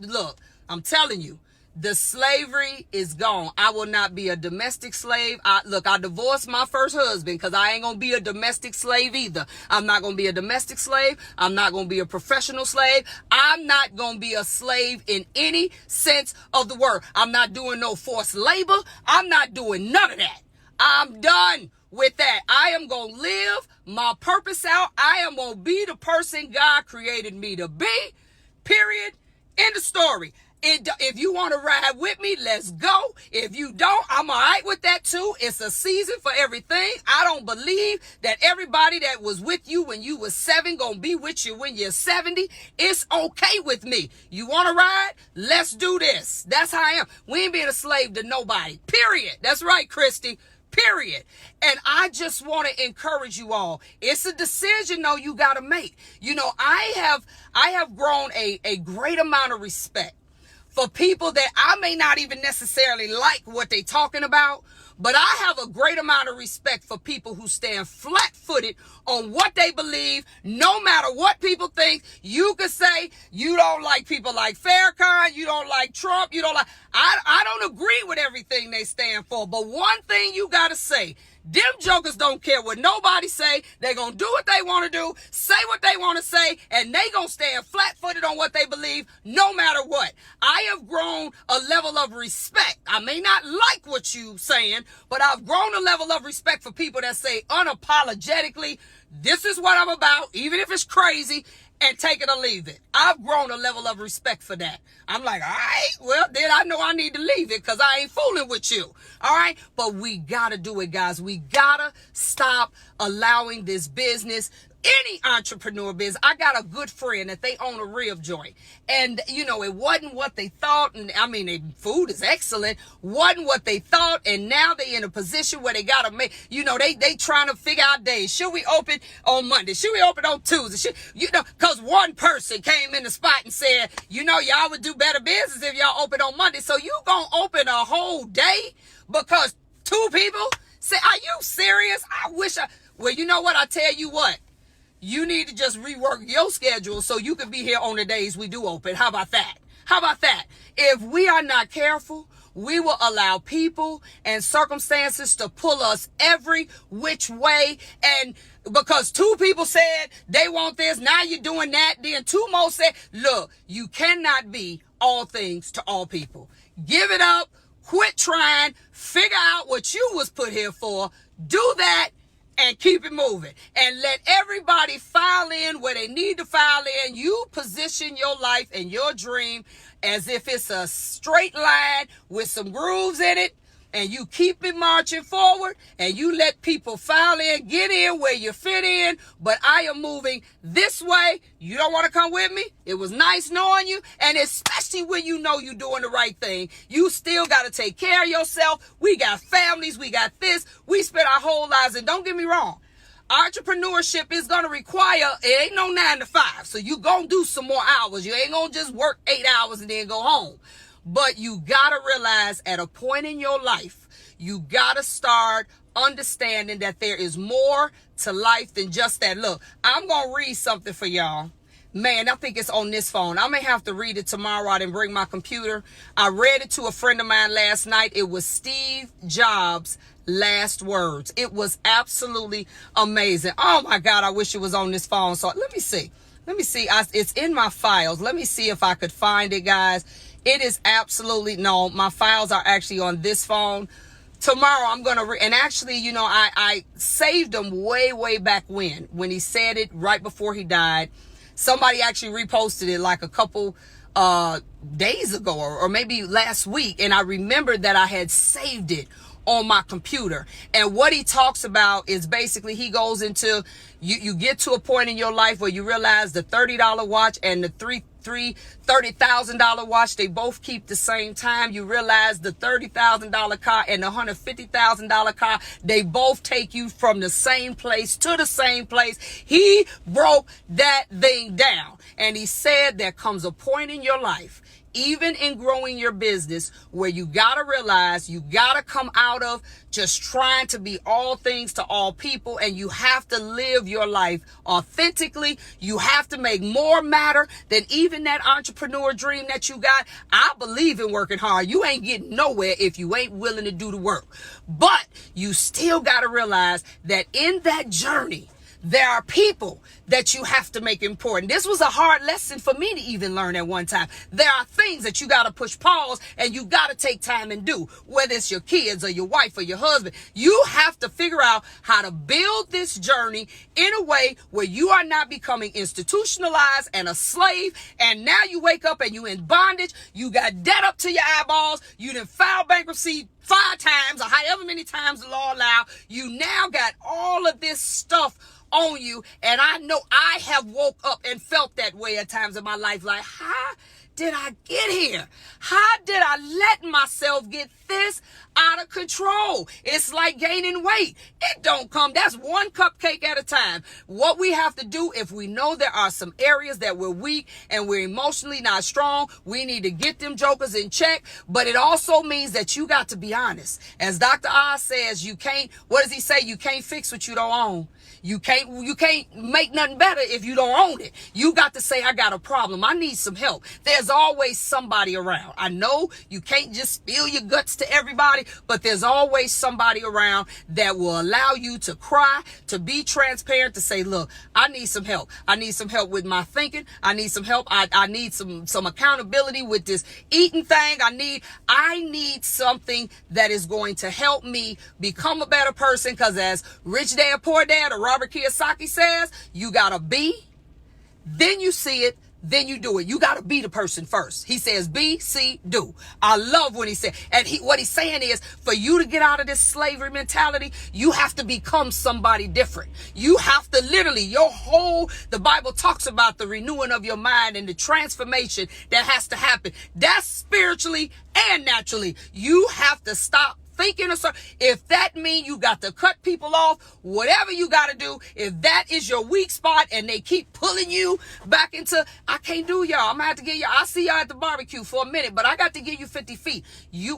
A: look, I'm telling you, the slavery is gone. I will not be a domestic slave. I divorced my first husband because I ain't going to be a domestic slave either. I'm not going to be a domestic slave. I'm not going to be a professional slave. I'm not going to be a slave in any sense of the word. I'm not doing no forced labor. I'm not doing none of that. I'm done with that. I am going to live my purpose out. I am going to be the person God created me to be. Period. End of story. If you want to ride with me, let's go. If you don't, I'm all right with that too. It's a season for everything. I don't believe that everybody that was with you when you was 7 gonna be with you when you're 70. It's okay with me. You want to ride? Let's do this. That's how I am. We ain't being a slave to nobody. Period. That's right, Christy. Period. And I just want to encourage you all. It's a decision though you got to make. You know, I have grown a great amount of respect for people that I may not even necessarily like what they talking about, but I have a great amount of respect for people who stand flat-footed on what they believe, no matter what people think. You could say you don't like people like Farrakhan, you don't like Trump, you don't like, I don't agree with everything they stand for, but one thing you got to say, them jokers don't care what nobody say. They gonna do what they want to do, say what they want to say, and they gonna stand flat-footed on what they believe no matter what. I have grown a level of respect. I may not like what you saying, but I've grown a level of respect for people that say unapologetically, this is what I'm about, even if it's crazy, and take it or leave it. I've grown a level of respect for that. I'm like, all right, well, then I know I need to leave it because I ain't fooling with you. All right? But we got to do it, guys. We got to stop allowing this business, any entrepreneur business. I got a good friend that they own a rib joint. And, you know, it wasn't what they thought. And I mean, the food is excellent. Wasn't what they thought. And now they in a position where they got to make, you know, they trying to figure out days. Should we open on Monday? Should we open on Tuesday? Because one person came in the spot and said, you know, y'all would do better business if y'all open on Monday. So you going to open a whole day because 2 people say, are you serious? Well, you know what? I tell you what. You need to just rework your schedule so you can be here on the days we do open. How about that? How about that? If we are not careful, we will allow people and circumstances to pull us every which way. And because 2 people said they want this, now you're doing that. Then 2 more said, look, you cannot be all things to all people. Give it up. Quit trying. Figure out what you was put here for. Do that. And keep it moving. And let everybody file in where they need to file in. You position your life and your dream as if it's a straight line with some grooves in it. and you keep it marching forward, and you let people file in, get in where you fit in, but I am moving this way. You don't want to come with me? It was nice knowing you, and especially when you know you're doing the right thing, you still got to take care of yourself. We got families, we got this, we spend our whole lives, and don't get me wrong, entrepreneurship is going to require, it ain't no 9 to 5, so you going to do some more hours. You ain't going to just work 8 hours and then go home. But you got to realize at a point in your life, you got to start understanding that there is more to life than just that. Look, I'm going to read something for y'all. Man, I think it's on this phone. I may have to read it tomorrow. I didn't bring my computer. I read it to a friend of mine last night. It was Steve Jobs' last words. It was absolutely amazing. Oh my God, I wish it was on this phone. So let me see. It's in my files. Let me see if I could find it, guys. It is absolutely, no, my files are actually on this phone. Tomorrow I'm going to, and actually, you know, I saved them way back when he said it right before he died. Somebody actually reposted it like a couple days ago or maybe last week. And I remembered that I had saved it on my computer. And what he talks about is basically he goes into, you get to a point in your life where you realize the $30 watch and the $30,000 watch, they both keep the same time. You realize the $30,000 car and the $150,000 car, they both take you from the same place to the same place. He broke that thing down, and he said there comes a point in your life, even in growing your business, where you got to realize you got to come out of just trying to be all things to all people, and you have to live your life authentically. You have to make more matter than even that entrepreneur dream that you got. I believe in working hard. You ain't getting nowhere if you ain't willing to do the work. But you still got to realize that in that journey, there are people that you have to make important. This was a hard lesson for me to even learn at one time. There are things that you got to push pause and you got to take time and do, whether it's your kids or your wife or your husband. You have to figure out how to build this journey in a way where you are not becoming institutionalized and a slave. And now you wake up and you in bondage. You got debt up to your eyeballs. You done filed bankruptcy 5 times or however many times the law allow. You now got all of this stuff on you, and I know I have woke up and felt that way at times in my life, like, how did I get here? How did I let myself get this out of control? It's like gaining weight. It don't come. That's one cupcake at a time. What we have to do, if we know there are some areas that we're weak and we're emotionally not strong, we need to get them jokers in check. But it also means that you got to be honest. As Dr. Oz says, you can't, what does he say? You can't fix what you don't own. You can't make nothing better if you don't own it. You got to say, I got a problem. I need some help. There's always somebody around. I know you can't just spill your guts to everybody, but there's always somebody around that will allow you to cry, to be transparent, to say, look, I need some help. I need some help with my thinking. I need some help. I need some accountability with this eating thing. I need something that is going to help me become a better person, because as Rich Dad, Poor Dad, or Robert Kiyosaki says, you gotta be, then you see it, then you do it. You gotta be the person first. He says be, see, do. I love when he said, and what he's saying is, for you to get out of this slavery mentality, you have to become somebody different. You have to literally, the Bible talks about the renewing of your mind and the transformation that has to happen. That's spiritually and naturally. You have to stop thinking if that means you got to cut people off, whatever you got to do, if that is your weak spot and they keep pulling you back into, I can't do y'all. I'm gonna have to get y'all. I'll see y'all at the barbecue for a minute, but I got to give you 50 feet.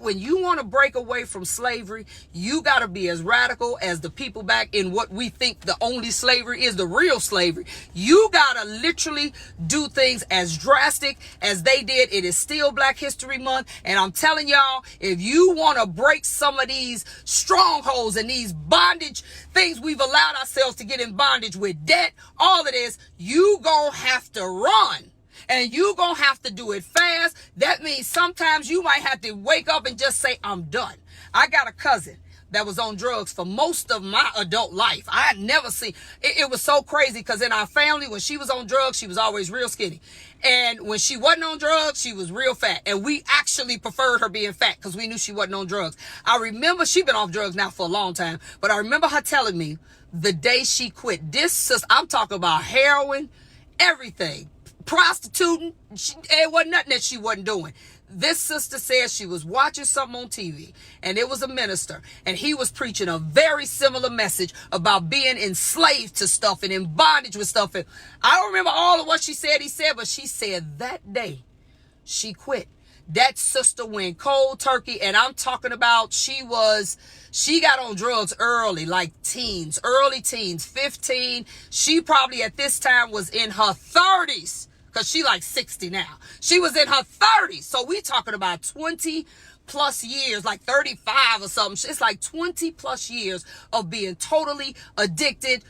A: When you want to break away from slavery, you got to be as radical as the people back in what we think the only slavery is, the real slavery. You got to literally do things as drastic as they did. It is still Black History Month, and I'm telling y'all, if you want to break some of these strongholds and these bondage things we've allowed ourselves to get in bondage with, debt, all of this, you gonna have to run, and you gonna have to do it fast. That means sometimes you might have to wake up and just say, I'm done. I got a cousin. that was on drugs for most of my adult life. I had never seen it was so crazy because in our family, when she was on drugs, she was always real skinny. And when she wasn't on drugs, she was real fat. And we actually preferred her being fat because we knew she wasn't on drugs. I remember she'd been off drugs now for a long time, but I remember her telling me the day she quit. This sister, I'm talking about heroin, everything, prostituting. It wasn't nothing that she wasn't doing. This sister said she was watching something on TV, and it was a minister, and he was preaching a very similar message about being enslaved to stuff and in bondage with stuff. And I don't remember all of what she said, but she said that day she quit. That sister went cold turkey, and I'm talking about she got on drugs early, like early teens, 15. She probably at this time was in her 30s. Because she like 60 now. She was in her 30s. So we talking about 20 plus years, like 35 or something. It's like 20 plus years of being totally addicted,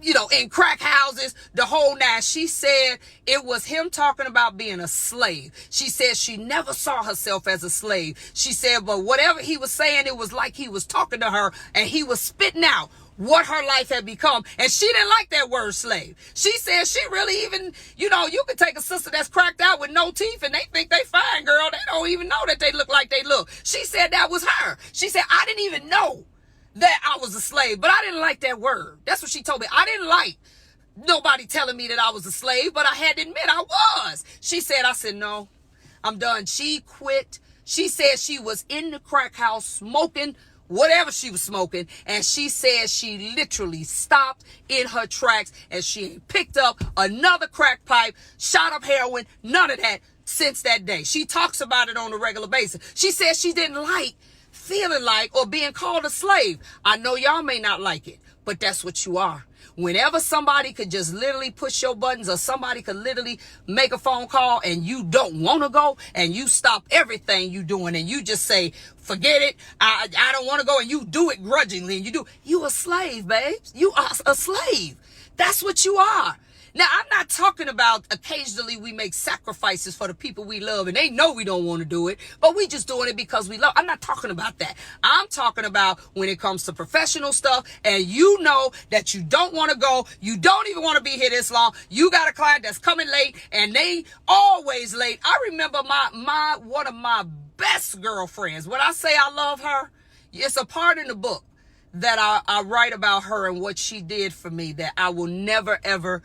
A: in crack houses, the whole nine. She said it was him talking about being a slave. She said she never saw herself as a slave. She said, but whatever he was saying, it was like he was talking to her and he was spitting out what her life had become. And she didn't like that word slave. She said she really even, you could take a sister that's cracked out with no teeth and they think they fine, girl. They don't even know that they look like they look. She said that was her. She said, I didn't even know that I was a slave, but I didn't like that word. That's what she told me. I didn't like nobody telling me that I was a slave, but I had to admit I was. She said, I said, no, I'm done. She quit. She said she was in the crack house smoking whatever she was smoking, and she said she literally stopped in her tracks and she picked up another crack pipe, shot up heroin, none of that since that day. She talks about it on a regular basis. She said she didn't like feeling like or being called a slave. I know y'all may not like it, but that's what you are. Whenever somebody could just literally push your buttons, or somebody could literally make a phone call and you don't want to go, and you stop everything you doing and you just say, forget it, I don't want to go, and you do it grudgingly, and you a slave, babes. You are a slave. That's what you are. Now, I'm not talking about occasionally we make sacrifices for the people we love and they know we don't want to do it, but we just doing it because we love. I'm not talking about that. I'm talking about when it comes to professional stuff and you know that you don't want to go. You don't even want to be here this long. You got a client that's coming late and they always late. I remember one of my best girlfriends. When I say I love her, it's a part in the book that I write about her and what she did for me that I will never, ever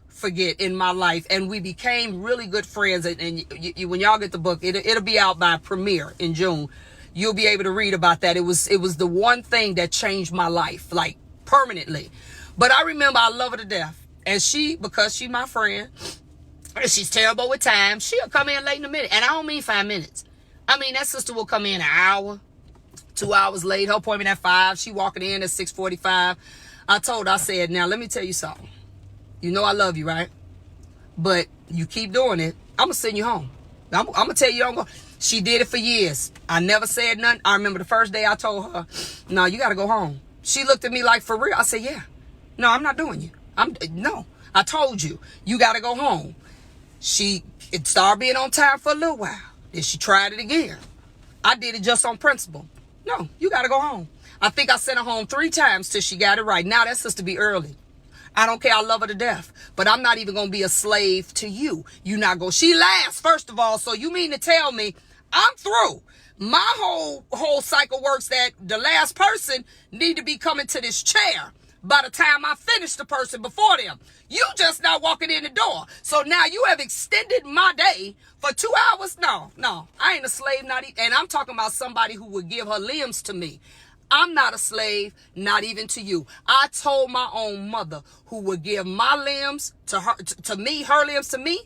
A: forget in my life. And we became really good friends. And when y'all get the book, it'll be out by premiere in June. You'll be able to read about that. It was the one thing that changed my life, like permanently. But I remember I love her to death. And because she's my friend, and she's terrible with time, she'll come in late in a minute. And I don't mean 5 minutes. I mean, that sister will come in an hour, 2 hours late. Her appointment at 5. She walking in at 6:45. I said, now let me tell you something. You know I love you, right? But you keep doing it, I'm going to send you home. I'm going to tell you don't go. She did it for years. I never said nothing. I remember the first day I told her, no, you got to go home. She looked at me like, for real? I said, yeah. No, I'm not doing you. No, I told you. You got to go home. It started being on time for a little while. Then she tried it again. I did it just on principle. No, you got to go home. I think I sent her home 3 times till she got it right. Now that sister be early. I don't care. I love her to death. But I'm not even going to be a slave to you. You not go. She lasts, first of all. So you mean to tell me I'm through? My whole cycle works that the last person need to be coming to this chair by the time I finish the person before them. You just not walking in the door. So now you have extended my day for 2 hours? No. I ain't a slave, and I'm talking about somebody who would give her limbs to me. I'm not a slave, not even to you. I told my own mother who would give my limbs to her, to me, her limbs to me,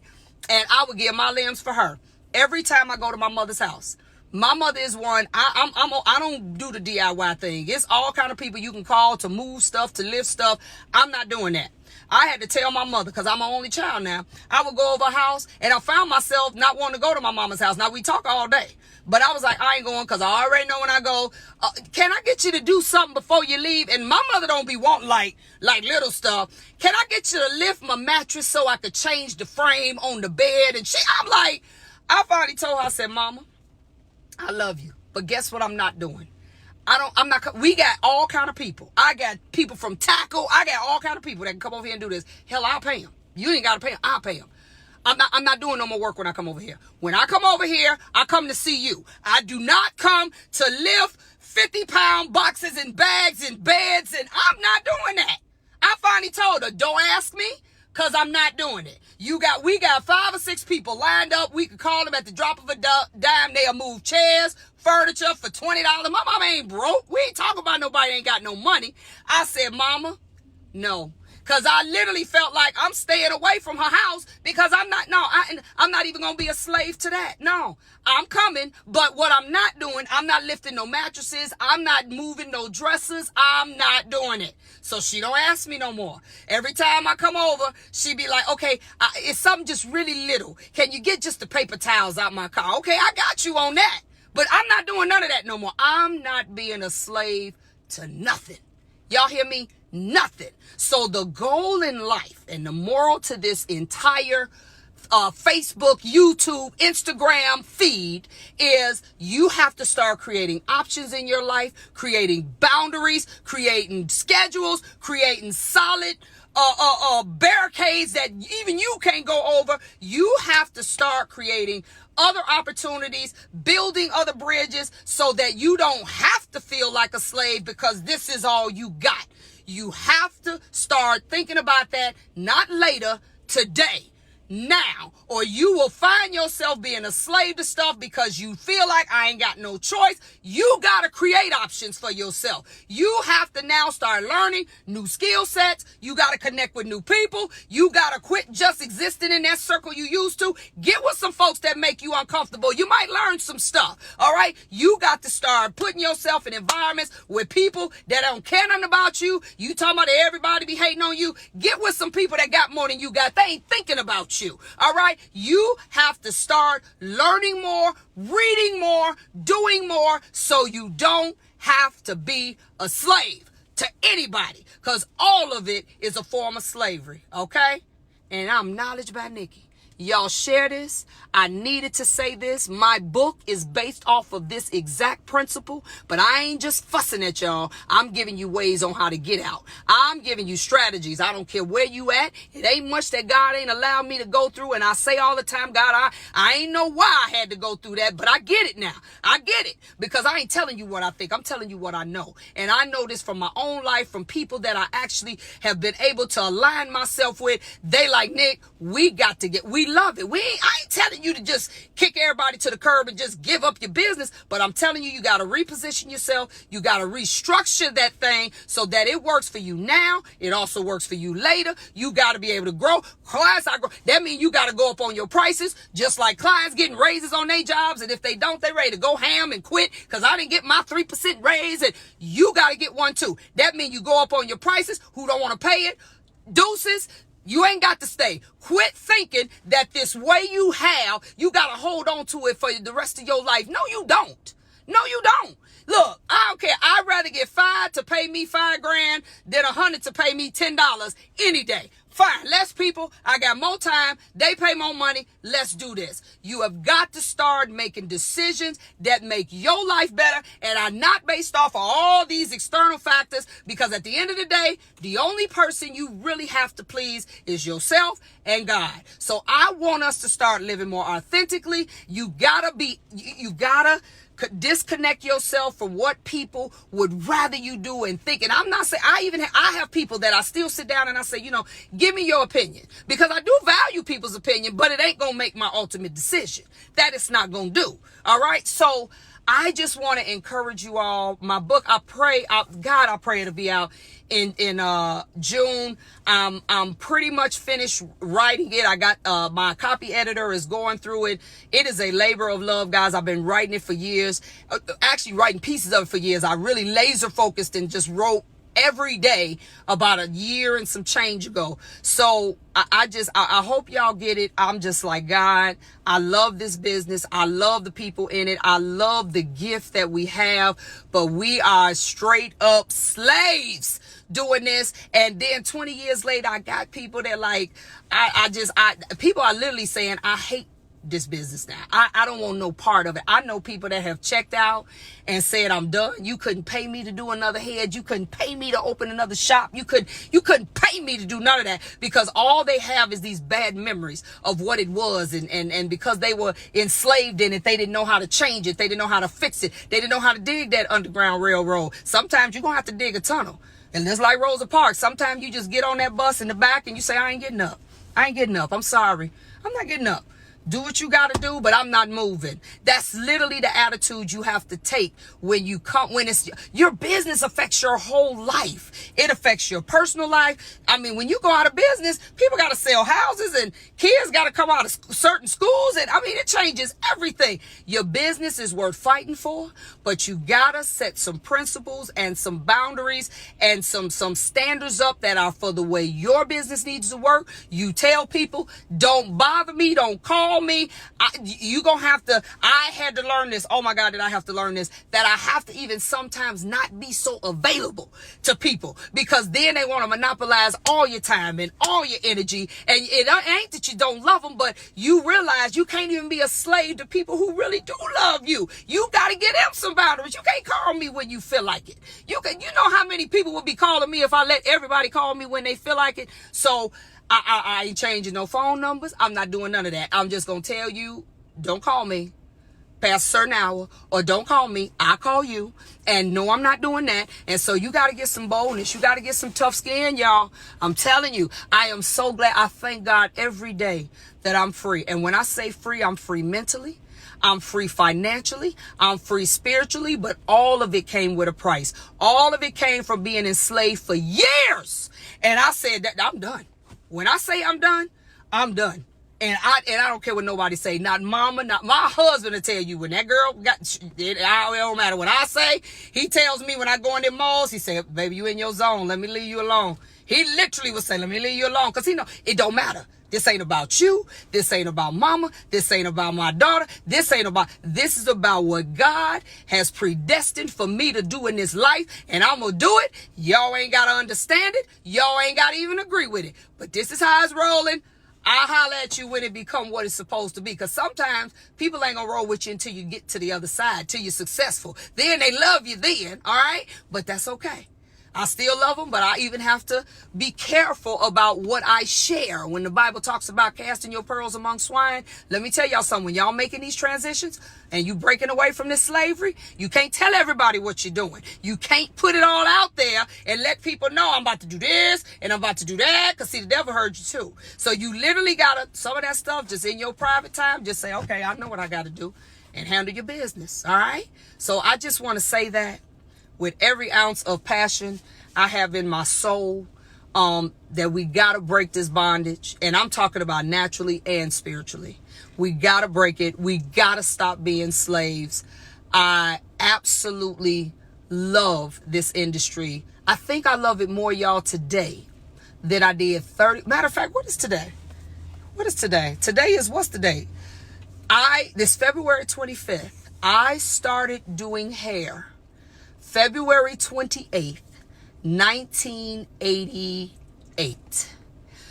A: and I would give my limbs for her. Every time I go to my mother's house. My mother is one. I don't do the DIY thing. It's all kind of people you can call to move stuff, to lift stuff. I'm not doing that. I had to tell my mother, because I'm my only child now. I would go over her house, and I found myself not wanting to go to my mama's house. Now, we talk all day. But I was like, I ain't going, because I already know when I go, can I get you to do something before you leave? And my mother don't be wanting like little stuff. Can I get you to lift my mattress so I could change the frame on the bed? And I'm like, I finally told her, I said, Mama, I love you. But guess what I'm not doing? We got all kind of people. I got people from Taco. I got all kind of people that can come over here and do this. Hell, I'll pay them. You ain't got to pay them. I'll pay them. I'm not doing no more work when I come over here. When I come over here, I come to see you. I do not come to lift 50-pound boxes and bags and beds, and I'm not doing that. I finally told her, don't ask me, because I'm not doing it. We got 5 or 6 people lined up. We could call them at the drop of a dime. They'll move chairs, furniture for $20. My mama ain't broke. We ain't talking about nobody ain't got no money. I said, Mama, no. Because I literally felt like I'm staying away from her house because I'm not even going to be a slave to that. No, I'm coming. But what I'm not doing, I'm not lifting no mattresses. I'm not moving no dressers. I'm not doing it. So she don't ask me no more. Every time I come over, she be like, okay, it's something just really little. Can you get just the paper towels out my car? Okay, I got you on that. But I'm not doing none of that no more. I'm not being a slave to nothing. Y'all hear me? Nothing. So the goal in life and the moral to this entire Facebook, YouTube, Instagram feed is you have to start creating options in your life, creating boundaries, creating schedules, creating solid barricades that even you can't go over. You have to start creating other opportunities, building other bridges so that you don't have to feel like a slave because this is all you got. You have to start thinking about that, not later, today, now, or you will find yourself being a slave to stuff because you feel like I ain't got no choice. You got to create options for yourself. You have to now start learning new skill sets. You got to connect with new people. You got to quit just existing in that circle you used to. Get with some folks that make you uncomfortable. You might learn some stuff. All right. You got to start putting yourself in environments with people that don't care nothing about you. You talking about everybody be hating on you. Get with some people that got more than you got. They ain't thinking about you. All right. You have to start learning more, reading more, doing more so you don't have to be a slave to anybody because all of it is a form of slavery. Okay. And I'm Knowledge by Nikki. Y'all share this. I needed to say this. My book is based off of this exact principle, but I ain't just fussing at y'all. I'm giving you ways on how to get out. I'm giving you strategies. I don't care where you at. It ain't much that God ain't allowed me to go through. And I say all the time, God, I ain't know why I had to go through that, but I get it now. I get it because I ain't telling you what I think. I'm telling you what I know. And I know this from my own life, from people that I actually have been able to align myself with. They like, Nick, we love it. I ain't telling you to just kick everybody to the curb and just give up your business, but I'm telling you, you got to reposition yourself. You got to restructure that thing so that it works for you now. It also works for you later. You got to be able to grow. Clients are grow. That means you got to go up on your prices, just like clients getting raises on their jobs. And if they don't, they ready to go ham and quit because I didn't get my 3% raise and you got to get one too. That means you go up on your prices. Who don't want to pay it? Deuces. You ain't got to stay. Quit thinking that this way you got to hold on to it for the rest of your life. No, you don't. No, you don't. Look, I don't care. I'd rather get 5 to pay me $5,000 than 100 to pay me $10 any day. Fine. Less people. I got more time. They pay more money. Let's do this. You have got to start making decisions that make your life better and are not based off of all these external factors, because at the end of the day, the only person you really have to please is yourself and God. So I want us to start living more authentically. You gotta disconnect yourself from what people would rather you do and think. And I'm not saying, I have people that I still sit down and I say, give me your opinion, because I do value people's opinion, but it ain't going to make my ultimate decision. That it's not going to do. All right. So I just want to encourage you all. My book, I pray it'll be out in June. I'm pretty much finished writing it. I got my copy editor is going through it. It is a labor of love, guys. I've been writing it for years, actually writing pieces of it for years. I really laser focused and just wrote every day about a year and some change ago. So I hope y'all get it. I'm just like, God, I love this business. I love the people in it. I love the gift that we have, but we are straight up slaves doing this. And then 20 years later, I got people that like, people are literally saying, I hate this business now. I don't want no part of it. I know people that have checked out and said, I'm done. You couldn't pay me to do another head. You couldn't pay me to open another shop. You couldn't pay me to do none of that, because all they have is these bad memories of what it was. And because they were enslaved in it, they didn't know how to change it. They didn't know how to fix it. They didn't know how to dig that Underground Railroad. Sometimes you're going to have to dig a tunnel. And just like Rosa Parks, sometimes you just get on that bus in the back and you say, I ain't getting up. I ain't getting up. I'm sorry. I'm not getting up. Do what you got to do, but I'm not moving. That's literally the attitude you have to take when you come, when it's your business affects your whole life. It affects your personal life. I mean, when you go out of business, people got to sell houses and kids got to come out of certain schools. And I mean, it changes everything. Your business is worth fighting for, but you got to set some principles and some boundaries and some standards up that are for the way your business needs to work. You tell people, don't bother me. Don't call me. You gonna have to, I had to learn this. Oh my God, did I have to learn this? That I have to even sometimes not be so available to people, because then they want to monopolize all your time and all your energy. And it ain't that you don't love them, but you realize you can't even be a slave to people who really do love you. You got to get them some boundaries. You can't call me when you feel like it. You know how many people would be calling me if I let everybody call me when they feel like it? So I ain't changing no phone numbers. I'm not doing none of that. I'm just going to tell you, don't call me past a certain hour, or don't call me. I call you. And no, I'm not doing that. And so you got to get some boldness. You got to get some tough skin, y'all. I'm telling you, I am so glad. I thank God every day that I'm free. And when I say free, I'm free mentally. I'm free financially. I'm free spiritually, but all of it came with a price. All of it came from being enslaved for years. And I said that I'm done. When I say I'm done, I'm done. And I don't care what nobody say. Not mama, not my husband will tell you when that girl it don't matter what I say. He tells me when I go in the malls, he say, baby, you in your zone. Let me leave you alone. He literally would say, let me leave you alone. Because he know it don't matter. This ain't about you. This ain't about mama. This ain't about my daughter. This is about what God has predestined for me to do in this life. And I'm going to do it. Y'all ain't got to understand it. Y'all ain't got to even agree with it. But this is how it's rolling. I'll holler at you when it become what it's supposed to be. Because sometimes people ain't going to roll with you until you get to the other side, till you're successful. Then they love you then, all right? But that's okay. I still love them, but I even have to be careful about what I share. When the Bible talks about casting your pearls among swine, let me tell y'all something. When y'all making these transitions and you breaking away from this slavery, you can't tell everybody what you're doing. You can't put it all out there and let people know I'm about to do this and I'm about to do that, because see, the devil heard you too. So you literally gotta, some of that stuff just in your private time, just say, okay, I know what I gotta do, and handle your business. All right. So I just want to say that with every ounce of passion I have in my soul, that we got to break this bondage. And I'm talking about naturally and spiritually. We got to break it. We got to stop being slaves. I absolutely love this industry. I think I love it more, y'all, today than I did 30. Matter of fact, what is today? What is today? Today is, what's the date? This February 25th, I started doing hair February 28th, 1988.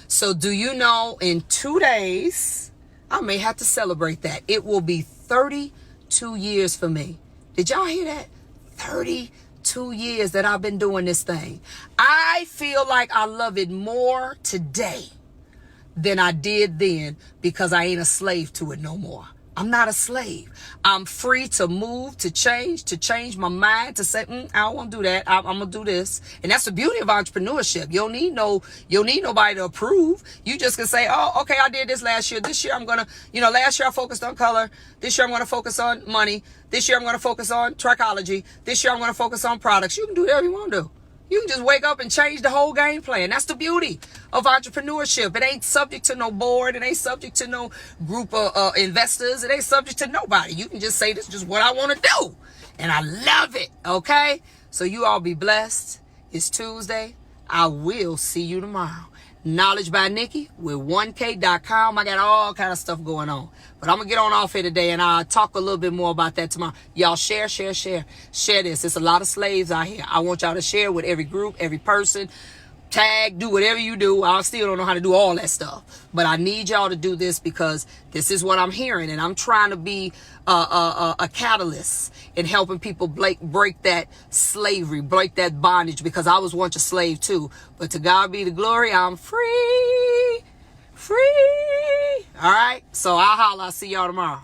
A: So do you know, in 2 days, I may have to celebrate that. It will be 32 years for me. Did y'all hear that? 32 years that I've been doing this thing. I feel like I love it more today than I did then, because I ain't a slave to it no more. I'm not a slave. I'm free to move, to change my mind, to say, I don't want to do that. I'm going to do this. And that's the beauty of entrepreneurship. You don't need nobody to approve. You just can say, oh, okay, I did this last year. This year I'm going to, last year I focused on color. This year I'm going to focus on money. This year I'm going to focus on trichology. This year I'm going to focus on products. You can do whatever you want to do. You can just wake up and change the whole game plan. That's the beauty of entrepreneurship. It ain't subject to no board. It ain't subject to no group of investors. It ain't subject to nobody. You can just say, this is just what I want to do. And I love it. Okay? So you all be blessed. It's Tuesday. I will see you tomorrow. Knowledge by Nikki with 1K.com. I got all kind of stuff going on. But I'm going to get on off here today, and I'll talk a little bit more about that tomorrow. Y'all share this. It's a lot of slaves out here. I want y'all to share with every group, every person. tag, do whatever you do. I still don't know how to do all that stuff, but I need y'all to do this because this is what I'm hearing, and I'm trying to be a catalyst in helping people break that slavery, break that bondage, because I was once a slave too. But to God be the glory, I'm free. All right, so I'll see y'all tomorrow.